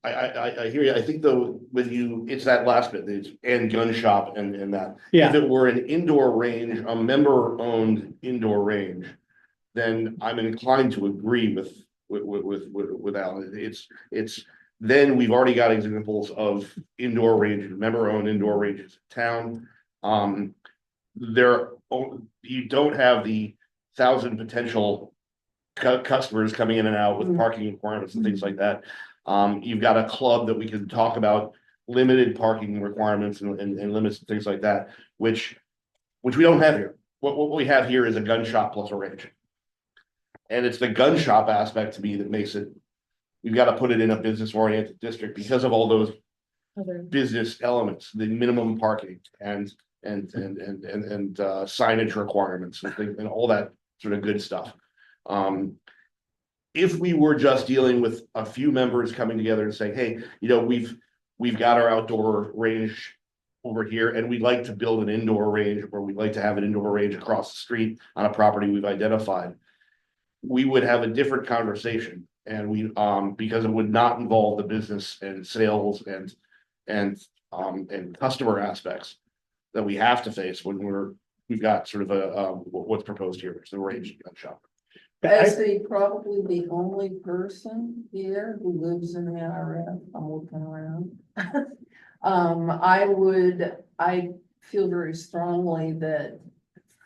I hear you. I think though, with you, it's that last bit, it's and gun shop and that. yeah, If it were an indoor range, a member-owned indoor range, then I'm inclined to agree with Alan. It's, then we've already got examples of indoor ranges, member-owned indoor ranges in town. You don't have the 1,000 potential customers coming in and out with parking requirements and things like that. You've got a club that we can talk about limited parking requirements and limits and things like that, which we don't have here. What we have here is a gun shop plus a range. And it's the gun shop aspect to me that makes it, you've got to put it in a business oriented district because of all those Other- business elements, the minimum parking and signage requirements and things and all that sort of good stuff. If we were just dealing with a few members coming together and saying, hey, we've got our outdoor range over here and we'd like to build an indoor range, or we'd like to have an indoor range across the street on a property we've identified, we would have a different conversation. And we, because it would not involve the business and sales and customer aspects that we have to face when we've got sort of what's proposed here, which is the range gun shop. As probably the only person here who lives in the RF, I'm looking around. I feel very strongly that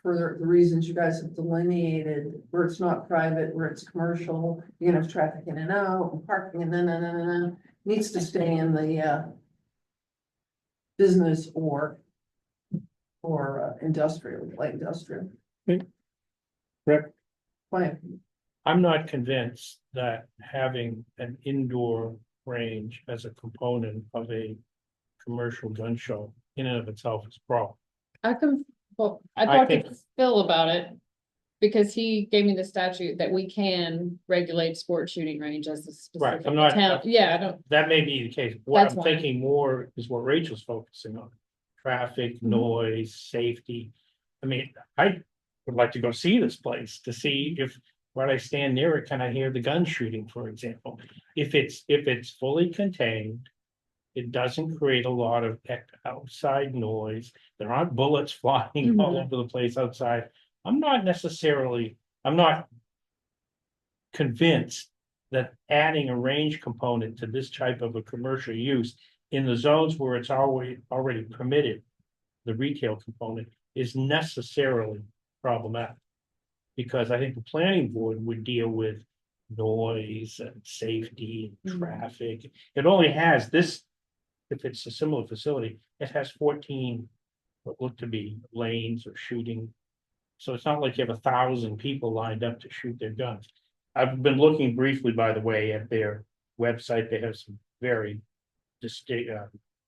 for the reasons you guys have delineated, where it's not private, where it's commercial, you can have traffic in and out, and parking and then, needs to stay in the business or industrial, light industrial. Rick, Fine. I'm not convinced that having an indoor range as a component of a commercial gun show in and of itself is a problem. I I talked think- to Phil about it. Because he gave me the statute that we can regulate sports shooting range as a Right, specific I'm not- town. Yeah, I don't, That may be the case. What That's I'm why. thinking more is what Rachel's focusing on. Traffic, noise, safety. I mean, I would like to go see this place to see if when I stand near it, can I hear the gun shooting, for example? If it's fully contained, it doesn't create a lot of outside noise. There aren't bullets flying all over the place outside. I'm not convinced that adding a range component to this type of a commercial use in the zones where it's already permitted, the retail component is necessarily problematic. Because I think the planning board would deal with noise and safety and traffic. It only has this, if it's a similar facility, it has 14 what look to be lanes or shooting. So it's not like you have 1,000 people lined up to shoot their guns. I've been looking briefly, by the way, at their website. They have some very distinct,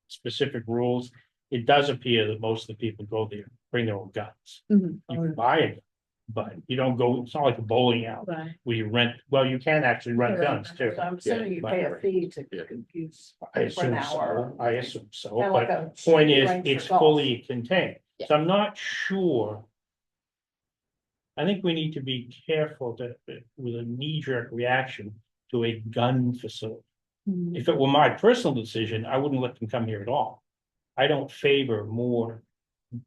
specific rules. It does appear that most of the people go there, bring their own guns. Mhm. You can buy it, but you don't go, it's not like a bowling alley right. where you rent, well, you can actually rent guns too. So I'm assuming you pay a fee to use I for an assume hour. so, I assume so, Kinda like but a point shooting is, range for it's golf. fully contained. Yeah. So I'm not sure. I think we need to be careful with a knee-jerk reaction to a gun facility. Mhm. If it were my personal decision, I wouldn't let them come here at all. I don't favor more,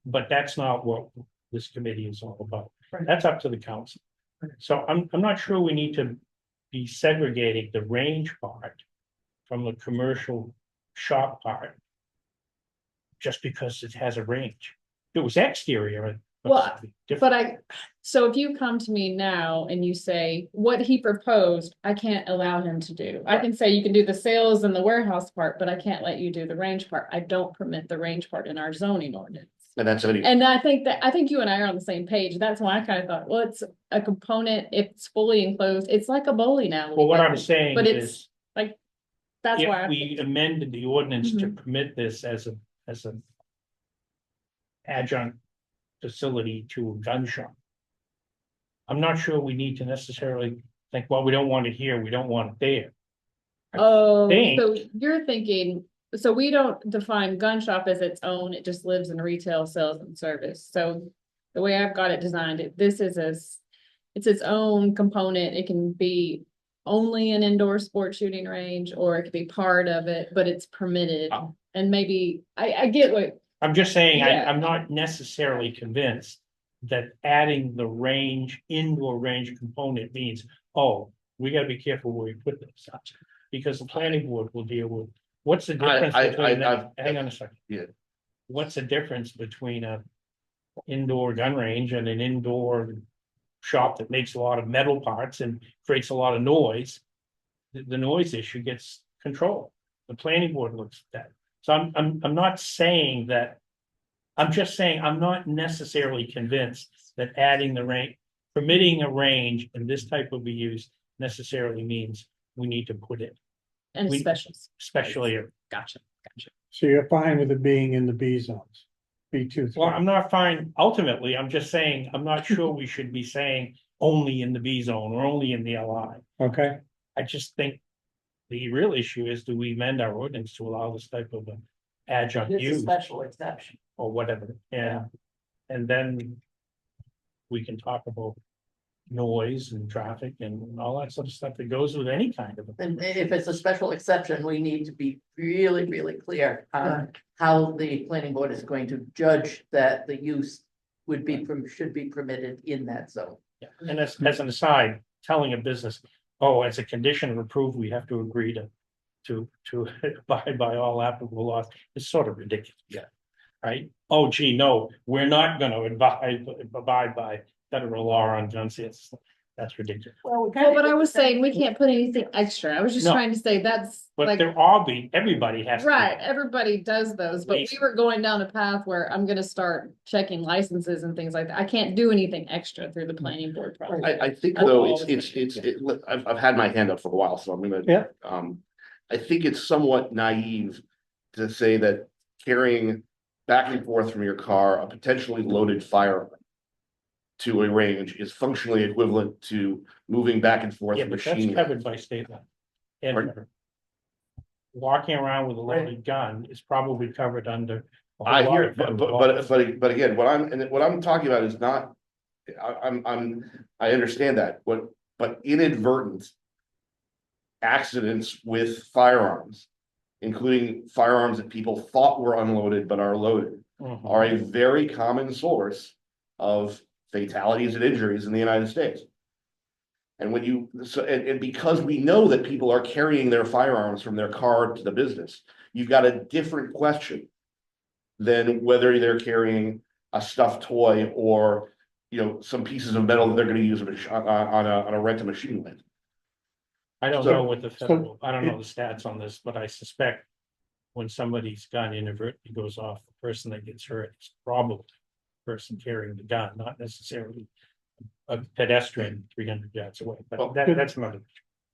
but that's not what this committee is all about. That's up to the council. So I'm not sure we need to be segregating the range part from the commercial shop part just because it has a range. If it was exterior. Well, but so if you come to me now and you say what he proposed, I can't allow him to do. I can say you can do the sales and the warehouse part, but I can't let you do the range part. I don't permit the range part in our zoning ordinance. And that's it. And I think you and I are on the same page. That's why I kind of thought, well, it's a component, it's fully enclosed, it's like a bowling alley. Well, what I'm saying But is, it's like, that's why. if we amended the ordinance to permit this as an adjunct facility to a gun shop, I'm not sure we need to necessarily think, well, we don't want it here, we don't want it there. Oh, think- so you're thinking, so we don't define gun shop as its own, it just lives in retail sales and service. So the way I've got it designed, this is it's its own component. It can be only an indoor sports shooting range, or it could be part of it, but it's permitted. And maybe, I get what, I'm just saying, Yeah. I'm not necessarily convinced that adding the range, indoor range component means, oh, we gotta be careful where we put this. Because the planning board will deal with, what's the difference between that? Hang on a second. Yeah. What's the difference between a indoor gun range and an indoor shop that makes a lot of metal parts and creates a lot of noise? The noise issue gets controlled. The planning board looks at that. So I'm not saying that, I'm just saying I'm not necessarily convinced that adding the range, permitting a range in this type of a use necessarily means we need to put it, and We- specials. especially. Gotcha. So you're fine with it being in the B zones, B2. Well, I'm not fine, ultimately, I'm just saying, I'm not sure we should be saying only in the B zone or only in the LI. Okay, I just think the real issue is, do we amend our ordinance to allow this type of an adjunct It's a use special exception. or whatever, and then we can talk about noise and traffic and all that sort of stuff that goes with any kind of. And if it's a special exception, we need to be really, really clear on how the planning board is going to judge that the use should be permitted in that zone. Yeah, and as an aside, telling a business, oh, as a condition of approval, we have to agree to abide by all applicable laws, is sort of ridiculous. Yeah. Right? Oh, gee, no, we're not gonna abide by federal law on gun sales. That's ridiculous. Well, Well, but I was saying, we can't put anything extra. I was just No. trying to say that's But like, everybody has. to. right, everybody does those, but we were going down a path where I'm gonna start checking licenses and things like that. I can't do anything extra through the planning board process. I think That's though, all. I've had my hand up for a while, so I'm gonna. Yeah. I think it's somewhat naive to say that carrying back and forth from your car a potentially loaded firearm to a range is functionally equivalent to moving back and forth Yeah, a but that's machine. covered by state law. And Pardon? walking around with a loaded gun is probably covered under. a whole I lot hear, of federal but laws. again, what I'm talking about is not, I understand that, but inadvertent accidents with firearms, including firearms that people thought were unloaded but are loaded, Mhm. are a very common source of fatalities and injuries in the United States. And and because we know that people are carrying their firearms from their car to the business, you've got a different question than whether they're carrying a stuffed toy or, some pieces of metal that they're gonna use on a rent-a-machine with. I don't So- know what the federal, I don't know the stats on this, but I suspect when somebody's gun inadvertently goes off, the person that gets hurt is probably the person carrying the gun, not necessarily a pedestrian 300 yards away, Well, but that's another.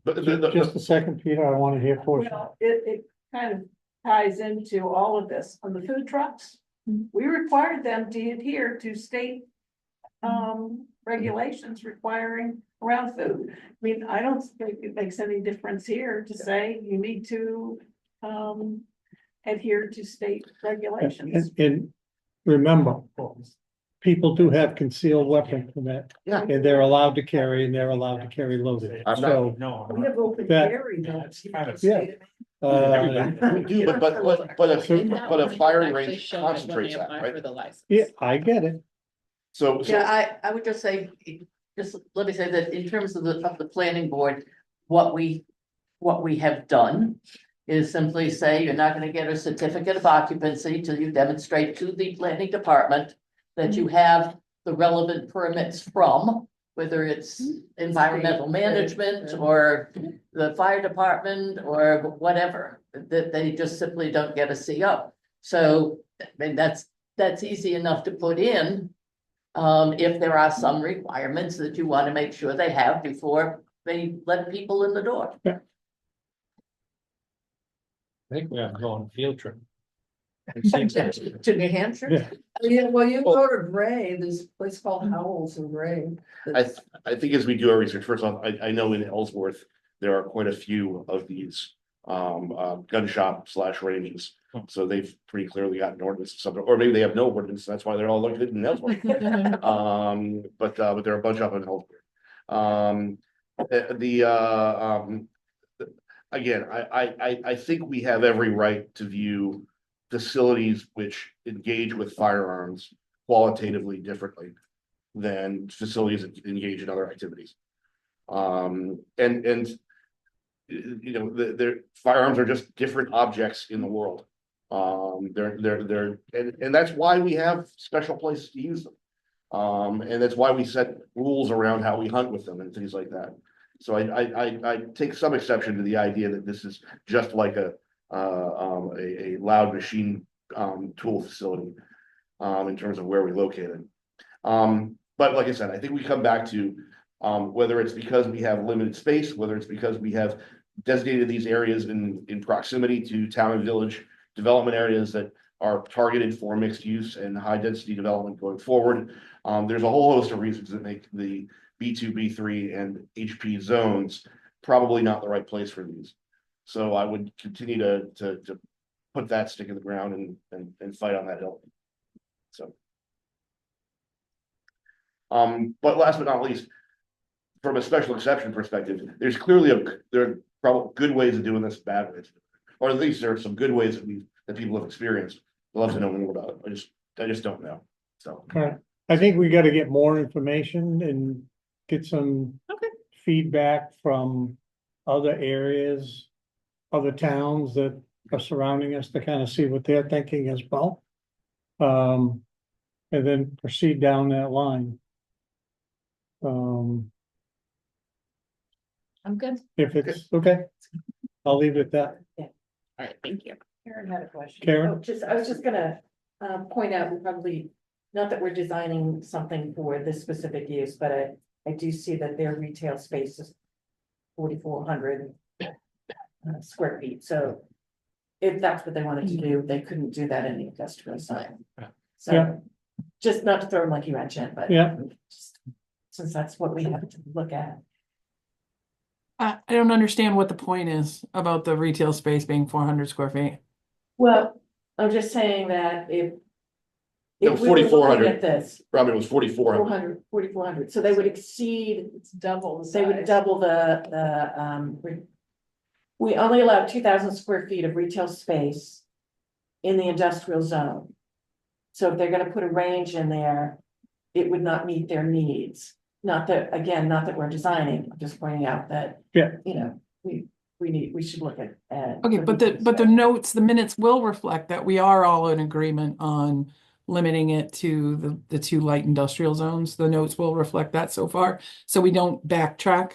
But just a second, Peter, I want to hear for you. Well, it kind of ties into all of this. On the food trucks, we required them to adhere to state regulations requiring around food. I mean, I don't think it makes any difference here to say you need to adhere to state regulations. And remember, people do have concealed weapon permit, Yeah. and they're allowed to carry, and they're allowed to carry loaded. I'm not- So, No, We have open That- carry though. That's kind of- Yeah. We do, but In that but a one, firing actually range show it when they concentrates that, apply right? For the license. Yeah, I get it. So, Yeah, I would just say, just let me say that in terms of the planning board, what we have done is simply say you're not gonna get a certificate of occupancy till you demonstrate to the planning department that you have the relevant permits from, whether it's environmental management or the fire department or whatever, that they just simply don't get a CO. So, I mean, that's easy enough to put in. If there are some requirements that you want to make sure they have before they let people in the door. I think we have to go on a field trip. And see if- To New Hampshire? Yeah. Yeah, well, you go to Gray, there's a place called Howells in Gray. I think as we do our research, first off, I know in Ellsworth, there are quite a few of these gun shop / ranges. So they've pretty clearly got an ordinance or something, or maybe they have no ordinance, that's why they're all located in Ellsworth. But there are a bunch up in Ellsworth. Again, I think we have every right to view facilities which engage with firearms qualitatively differently than facilities that engage in other activities. And you know, their firearms are just different objects in the world. And that's why we have special places to use them. And that's why we set rules around how we hunt with them and things like that. So I take some exception to the idea that this is just like a loud machine tool facility in terms of where we locate it. But like I said, I think we come back to whether it's because we have limited space, whether it's because we have designated these areas in proximity to town and village development areas that are targeted for mixed use and high density development going forward. There's a whole host of reasons that make the B2, B3 and HP zones probably not the right place for these. So I would continue to put that stick in the ground and fight on that hill. So. But last but not least, from a special exception perspective, there's clearly there are probably good ways of doing this, bad ways, or at least there are some good ways that people have experienced. I'd love to know more about it. I just don't know. So. I think we gotta get more information and get some feedback from other areas, other towns that are surrounding us to kind of see what they're thinking as well. And then proceed down that line. I'm good. If it's okay, I'll leave it at that. All right, thank you. Karen had a question. Karen? I was just gonna point out, we probably, not that we're designing something for this specific use, but I do see that their retail space is 4,400 square feet, so if that's what they wanted to do, they couldn't do that in the industrial side. Yeah. So, just not to throw them like you mentioned, but Yeah. just, since that's what we have to look at. I don't understand what the point is about the retail space being 400 square feet. Well, I'm just saying that if No, we were looking 4,400. at this, Probably was 4,400. 4,400, so they would exceed, It's double the they would size. double we only allow 2,000 square feet of retail space in the industrial zone. So if they're gonna put a range in there, it would not meet their needs. Not that, again, not that we're designing, I'm just pointing out that. Yeah. You know, we should look at. Okay, but the notes, the minutes will reflect that we are all in agreement on limiting it to the two light industrial zones. The notes will reflect that so far, so we don't backtrack.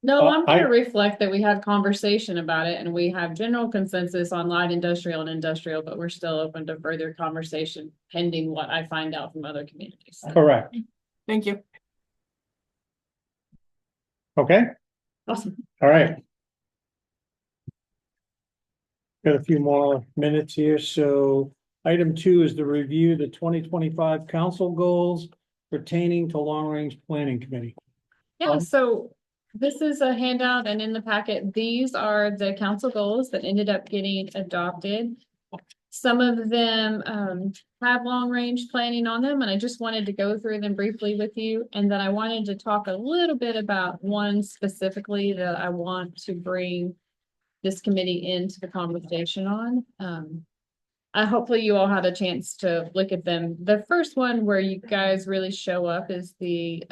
No, I'm gonna reflect that we had conversation about it and we have general consensus on light industrial and industrial, but we're still open to further conversation pending what I find out from other communities. Correct. Thank you. Okay, Awesome. all right. Got a few more minutes here, so item 2 is to review the 2025 council goals pertaining to long-range planning committee. Yeah, so this is a handout and in the packet, these are the council goals that ended up getting adopted. Some of them have long-range planning on them, and I just wanted to go through them briefly with you. And then I wanted to talk a little bit about one specifically that I want to bring this committee into the conversation on. Hopefully you all had a chance to look at them. The first one where you guys really show up is the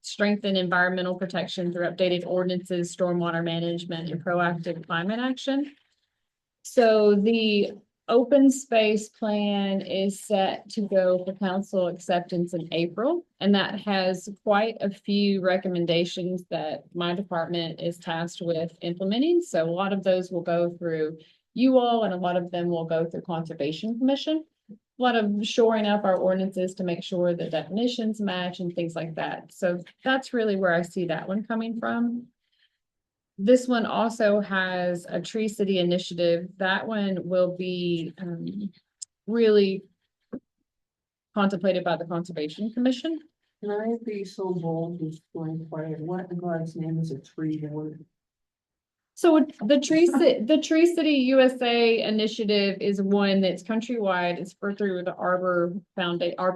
strengthen environmental protection through updated ordinances, stormwater management, and proactive climate action. So the open space plan is set to go for council acceptance in April, and that has quite a few recommendations that my department is tasked with implementing. So a lot of those will go through you all, and a lot of them will go through Conservation Commission. A lot of shoring up our ordinances to make sure the definitions match and things like that. So that's really where I see that one coming from. This one also has a Tree City initiative. That one will be really contemplated by the Conservation Commission. Can I be so bold as to inquire, what in God's name is a tree board? So the Tree City USA initiative is one that's countrywide. It's for through the Arbor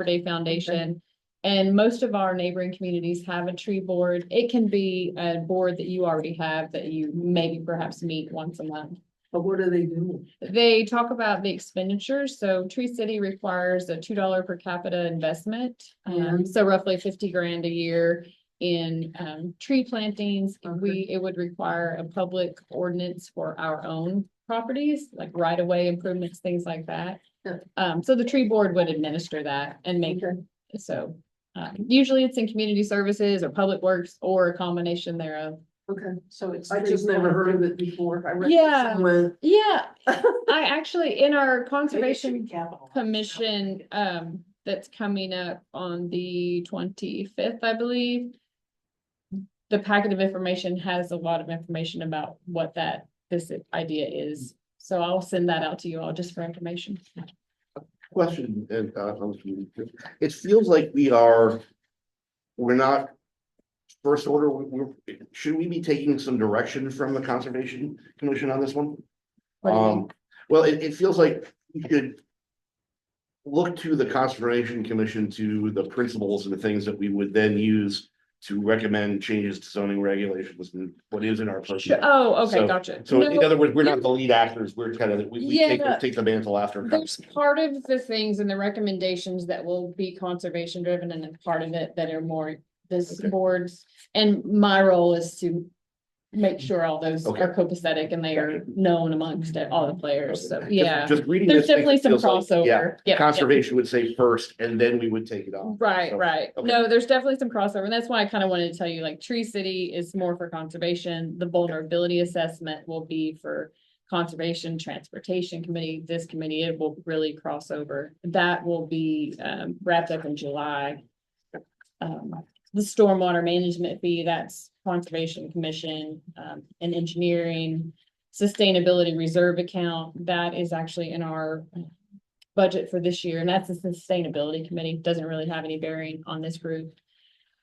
Day Foundation. And most of our neighboring communities have a tree board. It can be a board that you already have that you maybe perhaps meet once a month. But what do they do? They talk about the expenditures. So Tree City requires a $2 per capita investment. So roughly 50 grand a year in tree plantings. It would require a public ordinance for our own properties, like right of way improvements, things like that. So the tree board would administer that and make so. Usually it's in community services or public works or a combination thereof. Okay, So it's. I just never heard of it before. I read it Yeah. somewhere. Yeah, I actually, in our Conservation Capital. Commission, that's coming up on the 25th, I believe. The packet of information has a lot of information about what this idea is. So I'll send that out to you all just for information. Question, and it feels like we're not first order, should we be taking some direction from the Conservation Commission on this one? What do you mean? Well, it feels like we should look to the Conservation Commission to the principles and the things that we would then use to recommend changes to zoning regulations and what is in our purview. Oh, okay, So- gotcha. So in No, other words, we're not the lead actors, we're kind of, we Yeah. take the mantle after. There's part of the things and the recommendations that will be conservation driven, and then part of it that are more this Okay. boards. And my role is to make sure all those Okay. are copacetic and they are known amongst all the players. So, yeah. Just reading There's this. makes definitely it some feels like, crossover. yeah, Yep, yep. Conservation would say first, and then we would take it on. Right, So, right. okay. No, there's definitely some crossover. And that's why I kind of wanted to tell you, like, Tree City is more for conservation. The vulnerability assessment will be for Conservation Transportation Committee. This committee, it will really cross over. That will be wrapped up in July. The stormwater management fee, that's Conservation Commission, and engineering. Sustainability reserve account, that is actually in our budget for this year, and that's the Sustainability Committee, doesn't really have any bearing on this group.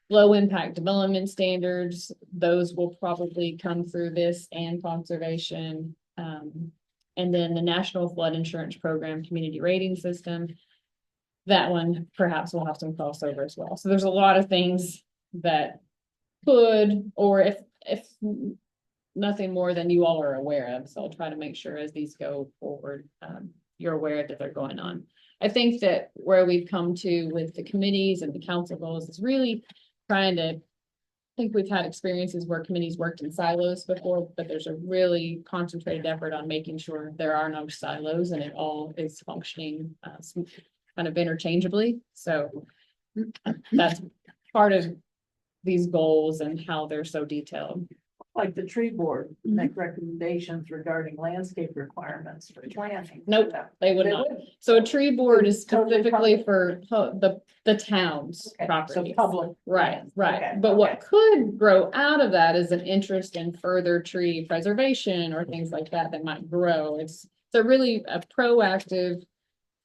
Low impact development standards, those will probably come through this and conservation. And then the National Flood Insurance Program Community Rating System. That one perhaps will have some crossover as well. So there's a lot of things that could, or if nothing more than you all are aware of. So I'll try to make sure as these go forward, you're aware that they're going on. I think that where we've come to with the committees and the council goals is really trying to, I think we've had experiences where committees worked in silos before, but there's a really concentrated effort on making sure there are no silos and it all is functioning kind of interchangeably. So that's part of these goals and how they're so detailed. Like the tree board, make recommendations regarding landscape requirements for planting. Nope, they would They not. would? So a tree board is Totally specifically for the town's Okay, so property. public. Right, right. Okay, But what okay. could grow out of that is an interest in further tree preservation or things like that that might grow. It's a really a proactive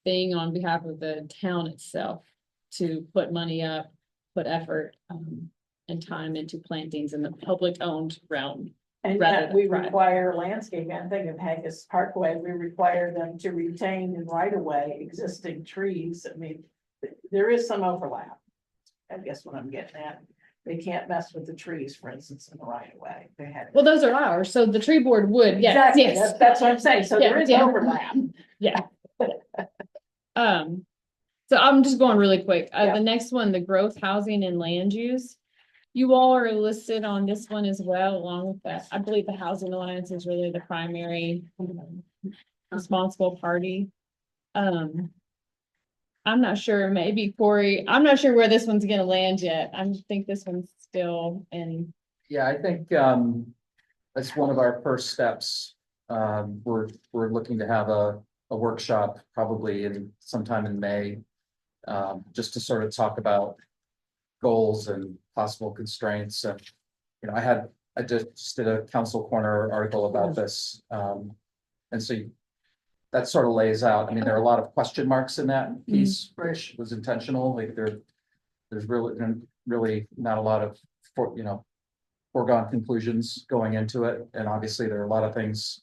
thing on behalf of the town itself to put money up, put effort and time into plantings in the public owned realm. And rather yet than we private. require landscaping, I'm thinking of Haggis Parkway, we require them to retain in right of way existing trees. I mean, there is some overlap. I guess what I'm getting at. they can't mess with the trees, for instance, in the right of way. They had. Well, those are ours, so the tree board would, yes, Exactly, yes. that's what I'm saying, so there Yeah, is yeah. overlap. Yeah. So I'm just going really quick. Yeah. The next one, the growth, housing and land use. You all are listed on this one as well, along with that. I believe the Housing Alliance is really the primary responsible party. I'm not sure, maybe Corey, I'm not sure where this one's gonna land yet. I think this one's still in. Yeah, I think that's one of our first steps. We're looking to have a workshop probably in sometime in May. Just to sort of talk about goals and possible constraints. And, you know, I just did a council corner article about this. And so that sort of lays out, I mean, there are a lot of question marks in that piece, which was intentional. Like there's really not a lot of, foregone conclusions going into it. And obviously there are a lot of things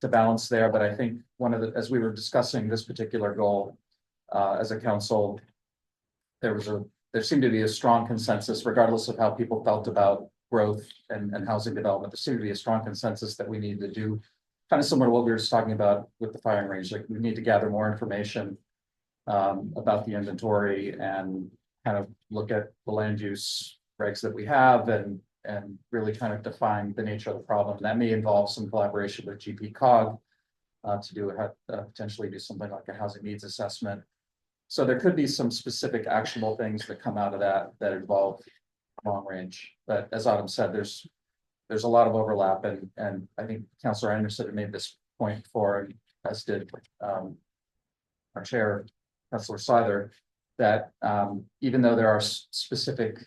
to balance there, but I think as we were discussing this particular goal, as a council, there seemed to be a strong consensus, regardless of how people felt about growth and housing development. There seemed to be a strong consensus that we need to do kind of similar to what we were just talking about with the firing range. Like we need to gather more information about the inventory and kind of look at the land use regs that we have and really kind of define the nature of the problem. That may involve some collaboration with GP-COG to potentially do something like a housing needs assessment. So there could be some specific actionable things that come out of that involve long range. But as Autumn said, there's a lot of overlap, and I think Councilor Anderson made this point before, as did our chair, Councilor Seither, that even though there are specific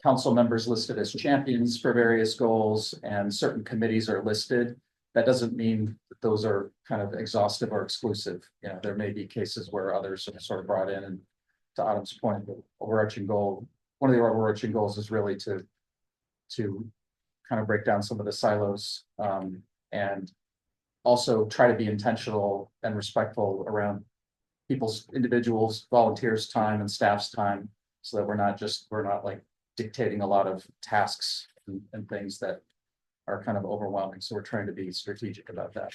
council members listed as champions for various goals and certain committees are listed, that doesn't mean that those are kind of exhaustive or exclusive. You know, there may be cases where others are sort of brought in. And to Autumn's point, the overarching goal, one of the overarching goals is really to kind of break down some of the silos and also try to be intentional and respectful around individuals, volunteers' time and staff's time, so that we're not like dictating a lot of tasks and things that are kind of overwhelming. So we're trying to be strategic about that.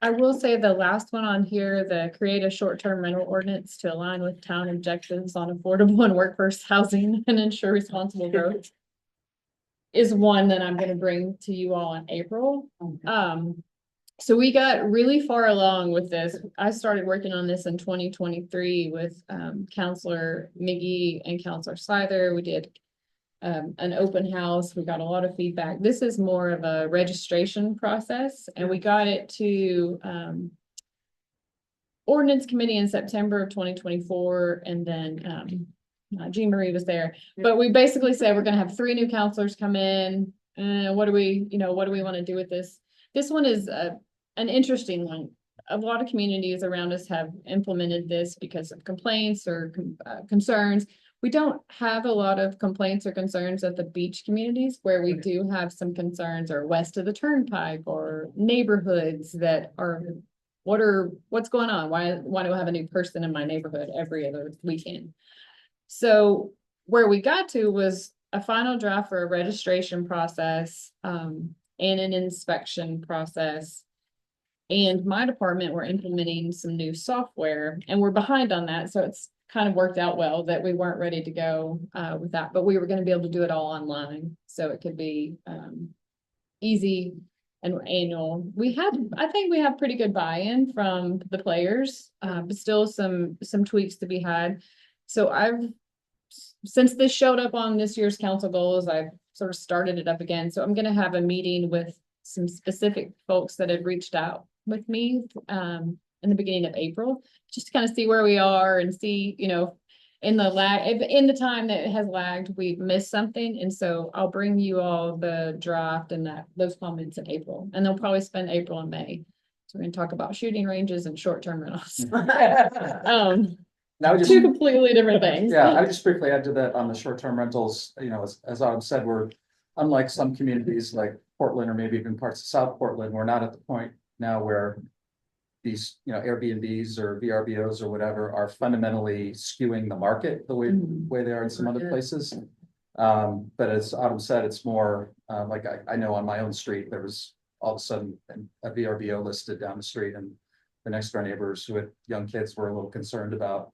I will say the last one on here, the create a short-term rental ordinance to align with town objectives on affordable and workforce housing and ensure responsible growth, is one that I'm going to bring to you all in April. So we got really far along with this. I started working on this in 2023 with Councilor Miggy and Councilor Seither. We did an open house. We got a lot of feedback. This is more of a registration process, and we got it to ordinance committee in September of 2024, and then Jean Marie was there. But we basically said we're going to have 3 new counselors come in. What do we want to do with this? This one is an interesting one. A lot of communities around us have implemented this because of complaints or concerns. We don't have a lot of complaints or concerns at the beach communities, where we do have some concerns, or west of the turnpike, or neighborhoods that are, what's going on? Why do I have a new person in my neighborhood every other weekend? So where we got to was a final draft for a registration process and an inspection process. And my department, we're implementing some new software, and we're behind on that. So it's kind of worked out well that we weren't ready to go with that, but we were going to be able to do it all online. So it could be easy and annual. I think we have pretty good buy-in from the players, but still some tweaks to be had. So since this showed up on this year's council goals, I've sort of started it up again. So I'm going to have a meeting with some specific folks that have reached out with me in the beginning of April, just to kind of see where we are and see, in the time that it has lagged, we've missed something. And so I'll bring you all the draft and those comments in April, and they'll probably spend April and May. So we're going to talk about shooting ranges and short-term rentals. Now, two completely different things. Yeah, I would just briefly add to that on the short-term rentals. As Autumn said, we're unlike some communities like Portland, or maybe even parts of South Portland. We're not at the point now where these, Airbnbs or VRBOs or whatever are fundamentally skewing the market the way, way they are in some other Yeah. places. But as Autumn said, it's more, like I know on my own street, there was all of a sudden a VRBO listed down the street, and the next door neighbors who had young kids were a little concerned about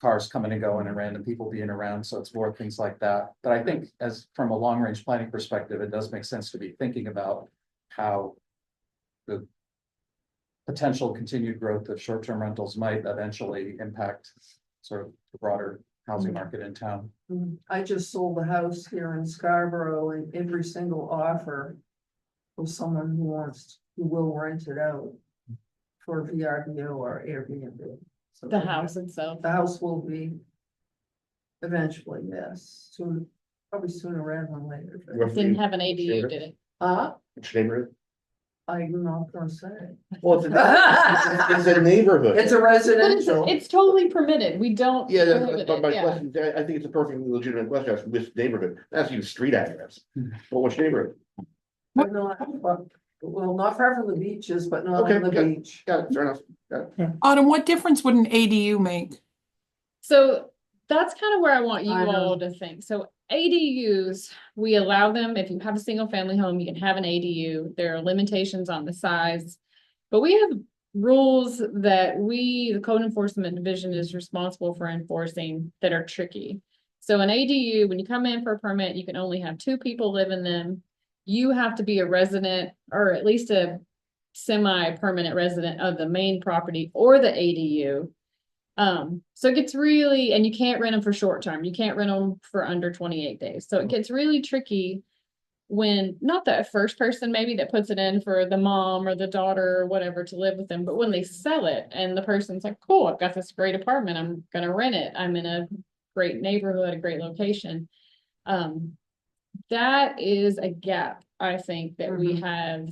cars coming and going and random people being around. So it's more things like that. But I think as from a long range planning perspective, it does make sense to be thinking about how the potential continued growth of short-term rentals might eventually impact sort of the broader housing market in town. I just sold a house here in Scarborough and every single offer was someone who will rent it out for VRBO or Airbnb. So The house itself. The house will be eventually, yes, soon, probably sooner rather than later. but- Didn't have an ADU, did it? Which neighborhood? I'm not gonna say. Well, it's a neighborhood. It's a But residential. it's totally permitted. We don't. Yeah, prohibit but it, my yeah. question, I think it's a perfectly legitimate question, that's which neighborhood, that's even street address, but which neighborhood? But not, well, not far from the beaches, but not Okay, on the good. beach. Got it, fair enough. Autumn, what difference would an ADU make? So that's kind of where I want you I know. all to think. So ADUs, we allow them, if you have a single family home, you can have an ADU. There are limitations on the size. But we have rules that the code enforcement division is responsible for enforcing that are tricky. So an ADU, when you come in for a permit, you can only have 2 people live in them. You have to be a resident or at least a semi-permanent resident of the main property or the ADU. So it gets really, and you can't rent them for short term. You can't rent them for under 28 days. So it gets really tricky when not the first person maybe that puts it in for the mom or the daughter or whatever to live with them, but when they sell it and the person's like, cool, I've got this great apartment, I'm gonna rent it. I'm in a great neighborhood, a great location. That is a gap, I think, that we have.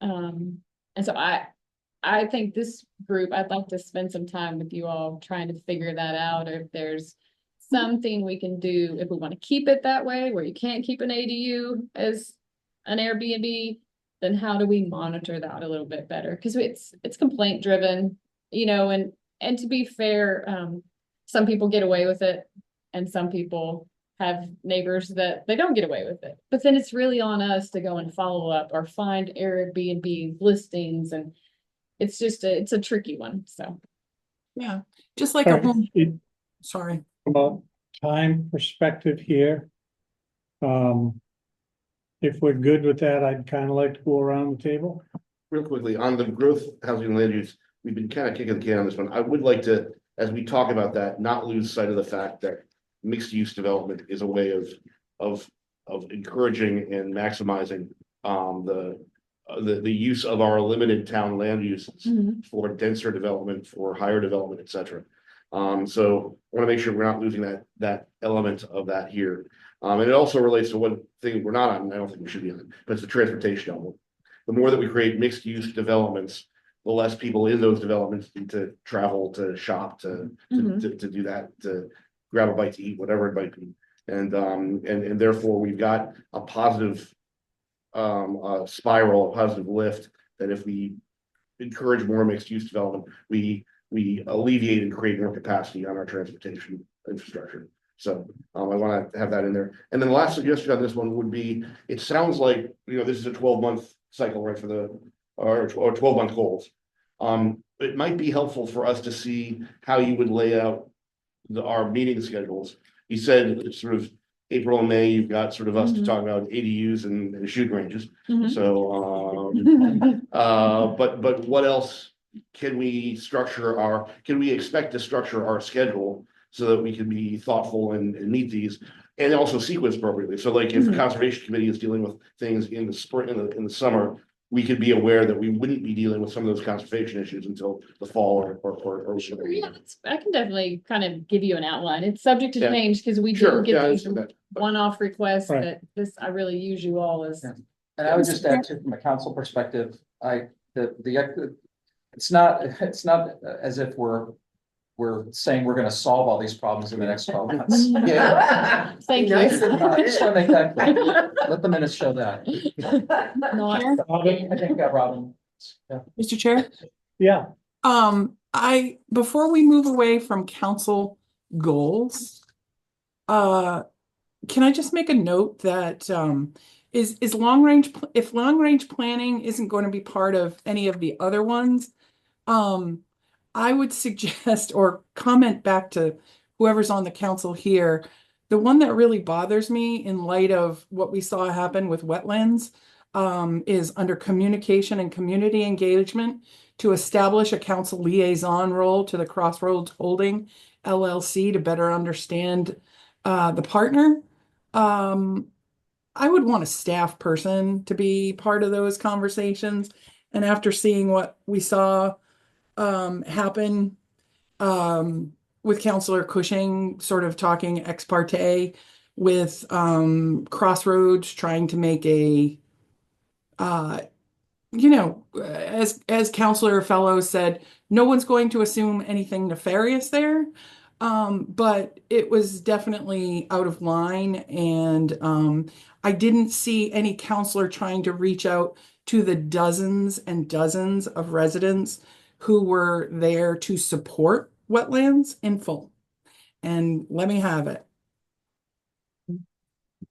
And so I think this group, I'd like to spend some time with you all trying to figure that out, or if there's something we can do, if we want to keep it that way, where you can't keep an ADU as an Airbnb, then how do we monitor that a little bit better? Because it's complaint driven, and to be fair, some people get away with it, and some people have neighbors that they don't get away with it. But then it's really on us to go and follow up or find Airbnb listings, and it's just it's a tricky one, so. Yeah, just like All a right, home, it- sorry. From a time perspective here. If we're good with that, I'd kind of like to go around the table. Real quickly, on the growth housing and land use, we've been kind of kicking the can on this one. I would like to, as we talk about that, not lose sight of the fact that mixed use development is a way of encouraging and maximizing the use of our limited town land uses for denser development, for higher development, et cetera. So I want to make sure we're not losing that element of that here. And it also relates to one thing we're not on, I don't think we should be on, but it's the transportation element. The more that we create mixed use developments, the less people in those developments need to travel, to shop, to do that, to grab a bite to eat, whatever it might be. And therefore we've got a positive spiral, a positive lift, that if we encourage more mixed use development, we alleviate and create more capacity on our transportation infrastructure. So I want to have that in there. And then the last suggestion on this one would be, it sounds like, this is a 12-month cycle, right, for the or 12-month goals. It might be helpful for us to see how you would lay out our meeting schedules. You said it's sort of April and May, you've got sort of us to talk about ADUs and shooting ranges. So, but what else can we expect to structure our schedule so that we can be thoughtful and meet these, and also sequence appropriately? So like if the conservation committee is dealing with things in the spring, in the summer, we could be aware that we wouldn't be dealing with some of those conservation issues until the fall or Yeah, I can definitely kind of give you an outline. It's subject to Yeah. change because we Sure, do yeah, I get these understand that. one-off requests, Right. but I really use you all as. Yeah. And I would just add too, from a council perspective, it's not as if we're saying we're gonna solve all these problems in the next 12 months. Yeah. Thank Be nice you. about I just wanna make that clear. Let the minutes show that. Not- I think, Robin. Yeah. Mr. Chair, Yeah, Before we move away from council goals, can I just make a note that, is if long range planning isn't going to be part of any of the other ones, I would suggest or comment back to whoever's on the council here. The one that really bothers me in light of what we saw happen with wetlands, is under communication and community engagement to establish a council liaison role to the Crossroads Holding LLC to better understand, the partner. I would want a staff person to be part of those conversations. And after seeing what we saw happen with Counselor Cushing sort of talking ex parte with Crossroads trying to make a as Counselor Fellows said, no one's going to assume anything nefarious there. But it was definitely out of line, and I didn't see any counselor trying to reach out to the dozens and dozens of residents who were there to support wetlands in full. And let me have it.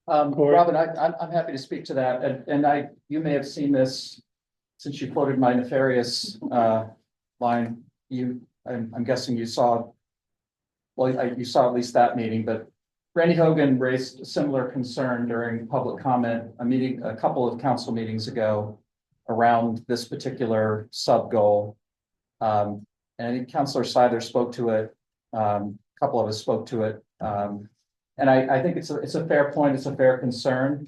Corey? Robin, I'm happy to speak to that, and you may have seen this since you quoted my nefarious line. I'm guessing you saw. Well, you saw at least that meeting, but Randy Hogan raised a similar concern during public comment, a couple of council meetings ago around this particular sub goal. And I think Councilor Seither spoke to it. A couple of us spoke to it. And I think it's a fair point. It's a fair concern.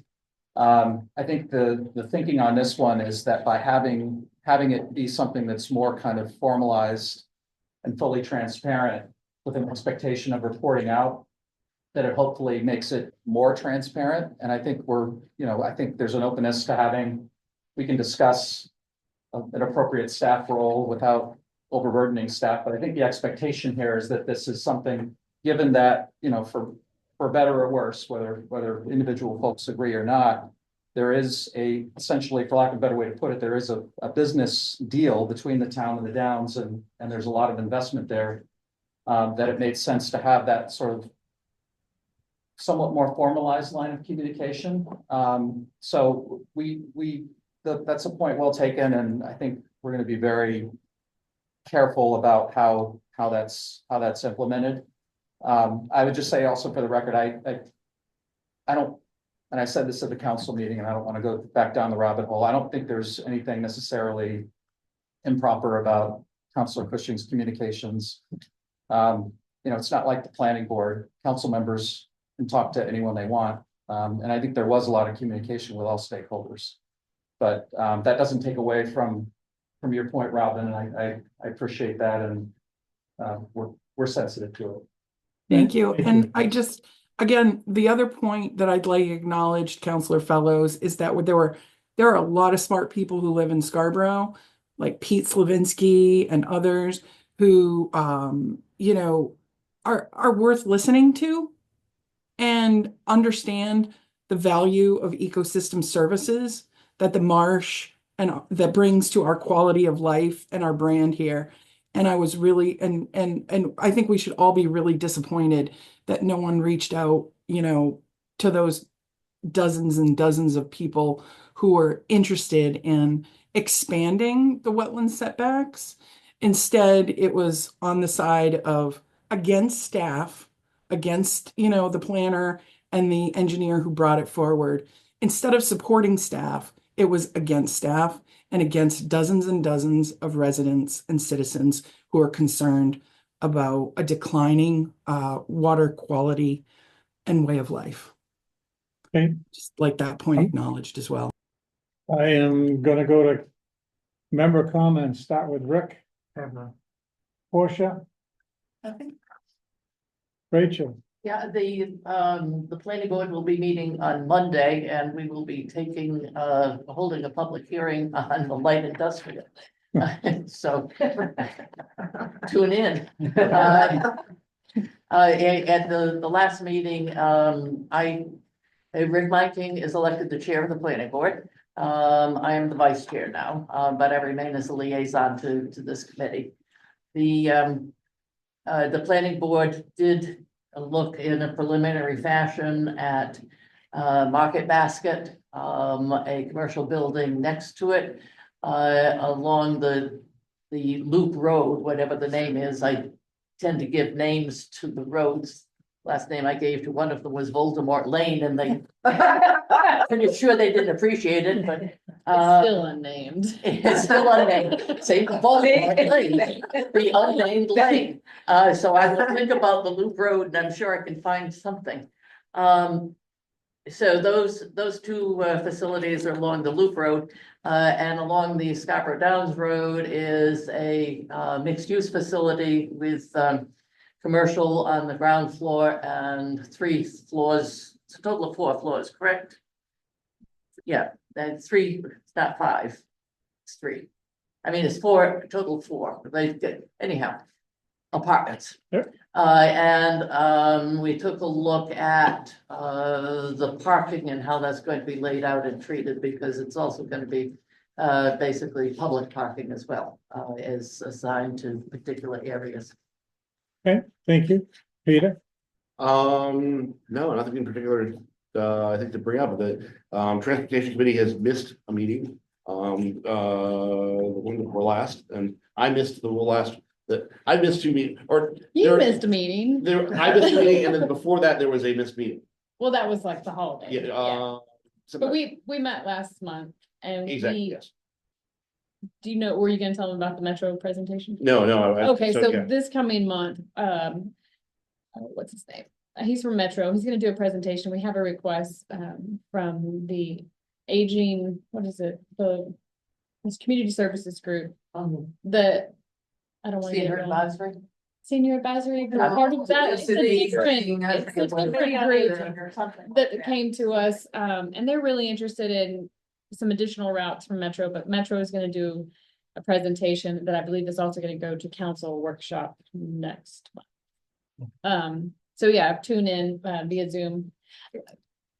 I think the thinking on this one is that by having it be something that's more kind of formalized and fully transparent with an expectation of reporting out, that it hopefully makes it more transparent. And I think I think there's an openness to we can discuss an appropriate staff role without overburdening staff. But I think the expectation here is that this is something, given that, for better or worse, whether individual folks agree or not, there is essentially, for lack of a better way to put it, there is a business deal between the town and the Downs, and there's a lot of investment there. That it made sense to have that sort of somewhat more formalized line of communication. So that's a point well taken, and I think we're going to be very careful about how that's implemented. I would just say also for the record, I don't, and I said this at the council meeting, and I don't want to go back down the rabbit hole. I don't think there's anything necessarily improper about Councilor Cushing's communications. It's not like the planning board. Council members can talk to anyone they want. And I think there was a lot of communication with all stakeholders. But that doesn't take away from your point, Robin, and I appreciate that, and we're sensitive to it. Thank you. Thank And you. I just, again, the other point that I'd like acknowledged, Counselor Fellows, is that there are a lot of smart people who live in Scarborough, like Pete Slavinsky and others who, are worth listening to and understand the value of ecosystem services that the marsh and that brings to our quality of life and our brand here. And I was really, and I think we should all be really disappointed that no one reached out, to those dozens and dozens of people who are interested in expanding the wetland setbacks. Instead, it was on the side of against staff, against, the planner and the engineer who brought it forward. Instead of supporting staff, it was against staff and against dozens and dozens of residents and citizens who are concerned about a declining water quality and way of life. Okay. Just like that point acknowledged as well. I am gonna go to member comments, start with Rick. Portia, Rachel. Yeah, the planning board will be meeting on Monday, and we will be holding a public hearing on the light industrial. So tune in. At the last meeting, Rick Miking is elected the chair of the planning board. I am the vice chair now, but I remain as a liaison to this committee. The planning board did look in a preliminary fashion at Market Basket, a commercial building next to it, along the loop road, whatever the name is. I tend to give names to the roads. Last name I gave to one of them was Voldemort Lane, and they, I'm sure they didn't appreciate it, but Still unnamed. it's still unnamed. Same Voldemort Lane, the unnamed lane. So I will think about the loop road, and I'm sure I can find something. So those two facilities are along the loop road, and along the Scarborough Downs Road is a mixed-use facility with commercial on the ground floor and 3 floors. It's a total of 4 floors, correct? Yeah, that's 3, it's not 5, it's 3. I mean, it's 4, total 4, anyhow, apartments. Sure. And we took a look at the parking and how that's going to be laid out and treated, because it's also going to be basically public parking as well, is assigned to particular areas. Okay, thank you. Peter? No, nothing in particular, I think to bring up. The Transportation Committee has missed a meeting, the one before last, and I missed the last, I missed 2 meetings, or. You missed a meeting. I missed a meeting, and then before that, there was a missed meeting. Well, that was like the holiday. Yeah, But we met last month and exactly, we, yes. do you know, were you gonna tell them about the Metro presentation? No. Okay, so yeah. this coming month, what's his name? He's from Metro. He's gonna do a presentation. We have a request from the aging, what is it? This community services group, the, I don't want to get Senior it wrong. advisory. Senior advisory group, Oh, part of that, it's a city, different, I it's a forget what it different group Or something like that came to us, and they're really interested in some additional routes from Metro, but Metro is gonna do a presentation that I believe is also gonna go to council workshop next month. So yeah, tune in via Zoom.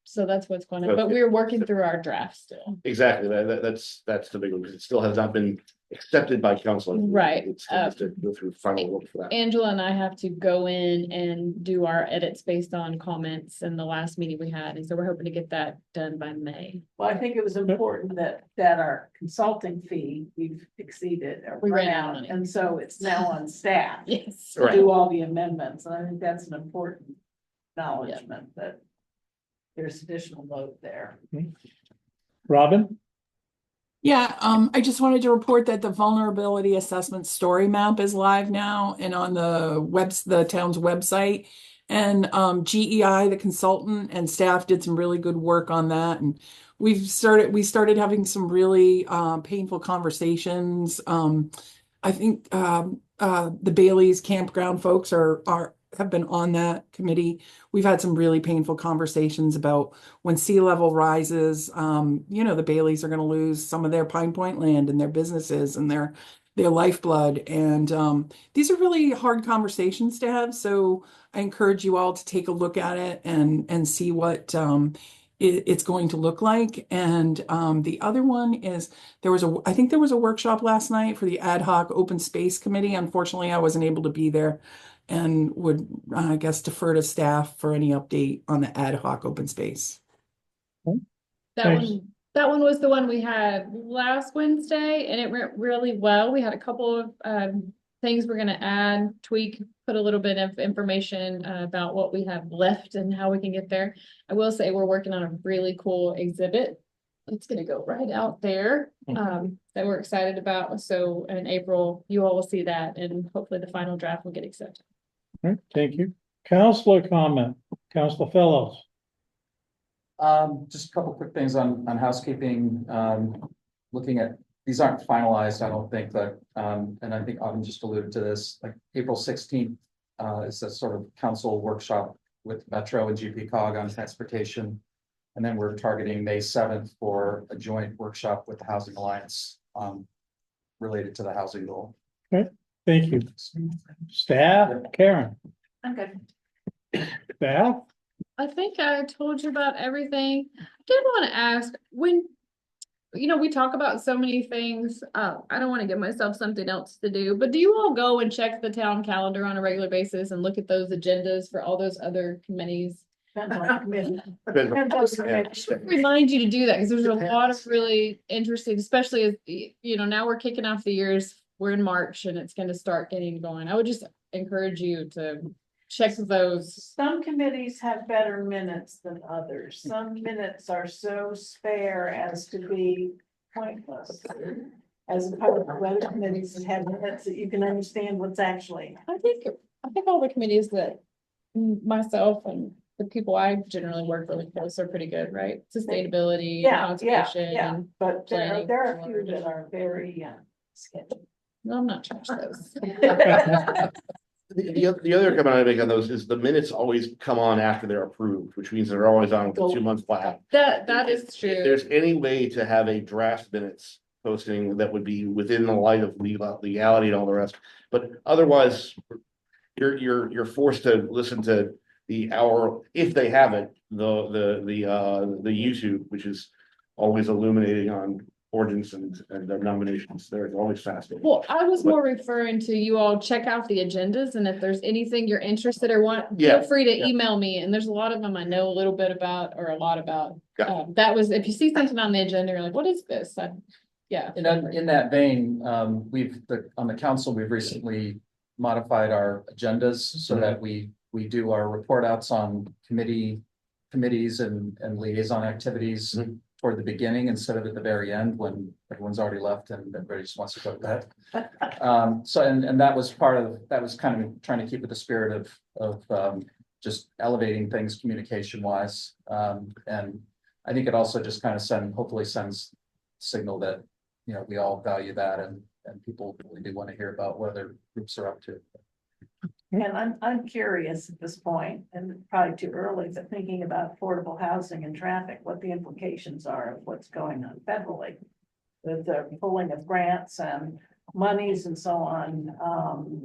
So that's what's going on, but Okay. we're working through our draft still. Exactly, that's the big one, because it still has not been accepted by council. Right, It still has to go through final work for that. Angela and I have to go in and do our edits based on comments in the last meeting we had, and so we're hoping to get that done by May. Well, I think it was important that our consulting fee, we've exceeded or We run ran out of out, money. and so it's now on staff Yes. to do all the amendments, and I think that's an important acknowledgement that there's additional load there. Robin? Yeah, I just wanted to report that the vulnerability assessment story map is live now and on the town's website. And GEI, the consultant and staff did some really good work on that. And we started having some really painful conversations. I think the Bailey's campground folks have been on that committee. We've had some really painful conversations about when sea level rises, the Baileys are going to lose some of their Pine Point land and their businesses and their lifeblood. And these are really hard conversations to have. So I encourage you all to take a look at it and see what it's going to look like. And the other one is I think there was a workshop last night for the ad hoc open space committee. Unfortunately, I wasn't able to be there and would, I guess, defer to staff for any update on the ad hoc open space. Thanks. That one was the one we had last Wednesday, and it went really well. We had a couple of things we're gonna add, tweak, put a little bit of information about what we have left and how we can get there. I will say we're working on a really cool exhibit. It's gonna go right out there that we're excited about. So in April, you all will see that, and hopefully the final draft will get accepted. All right, thank you. Counselor comment, Counselor Fellows. Just a couple quick things on housekeeping. Looking at, these aren't finalized, I don't think, but and I think Autumn just alluded to this, like April 16th is a sort of council workshop with Metro and GPCOG on transportation. And then we're targeting May 7th for a joint workshop with the Housing Alliance related to the housing goal. Okay, thank you. Staff, Karen, I'm good. we talk about so many things. I don't want to give myself something else to do, but do you all go and check the town calendar on a regular basis and look at those agendas for all those other committees? Depends on the committee. Depends on- Depends on the Yeah. committee. Remind you to do that because there's a lot of Depends. really interesting, especially as, now we're kicking off the years. We're in March and it's going to start getting going. I would just encourage you to check those. Some committees have better minutes than others. Some minutes are so spare as to be pointless. As opposed to other committees that have minutes that you can understand what's actually. I think all the committees that myself and the people I generally work really close are pretty good, right? Sustainability, conservation. Yeah, but planning, there are a few that are very sketchy. No, I'm not touched those. The other comment I make on those is the minutes always come on after they're approved, which means they're always on with a 2 month lag. That is If true. there's any way to have a draft minutes posting that would be within the light of legality and all the rest, but otherwise. You're forced to listen to the hour, if they have it, the YouTube, which is always illuminating on ordinance and their nominations. They're always fascinating. Well, I was more referring to you all check out the agendas and if there's anything you're interested or want, Yeah, feel free to yeah. email me. And there's a lot of them I know a little bit about or a lot about. Yeah. That was, if you see something on the agenda, you're like, what is this? Yeah. In that vein, on the council, we've recently modified our agendas so that we do our report outs on committees and liaison activities Mhm. toward the beginning instead of at the very end when everyone's already left and everybody just wants to go to bed. And that was kind of trying to keep with the spirit of just elevating things communication wise. And I think it also just kind of hopefully sends signal that, we all value that and people really do want to hear about what other groups are up to. And I'm curious at this point, and probably too early, but thinking about affordable housing and traffic, what the implications are of what's going on federally. With the pulling of grants and monies and so on,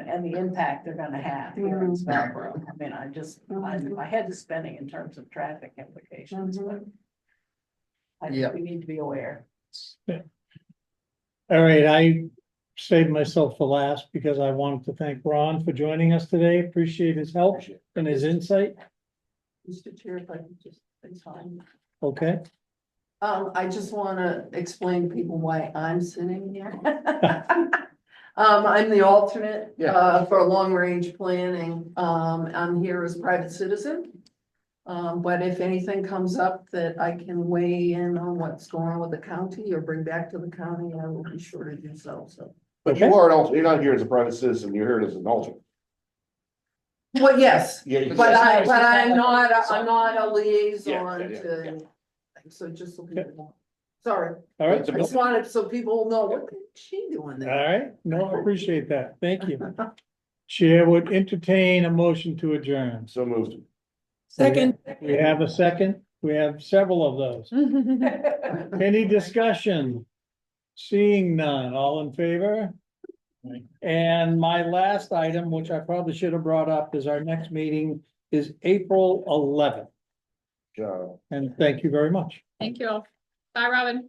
and the impact they're gonna have here in Scarborough. I mean, my head is spinning in terms of traffic implications, but I think we need to be aware. All right, I saved myself for last because I wanted to thank Ron for joining us today. Appreciate his help and his insight. Mr. Chair, if I could just say something. Okay, I just want to explain to people why I'm sitting here. I'm the alternate, for long-range planning. I'm here as a private citizen. But if anything comes up that I can weigh in on what's going on with the county or bring back to the county, I will be sure to do so, But you are you're not here as a private citizen, you're here as an alternate. Well, yes, Yeah. but I'm not a liaison Yeah. to, so just so people know. Sorry, all right, I just wanted so people know what is she doing all there. right. No, I appreciate that. Thank you. Chair would entertain a motion to adjourn. So moved. Second. We have a second. We have several of those. Any discussion? Seeing none, all in favor? And my last item, which I probably should have brought up, is our next meeting is April 11th. And thank you very much. Thank you all. Bye, Robin.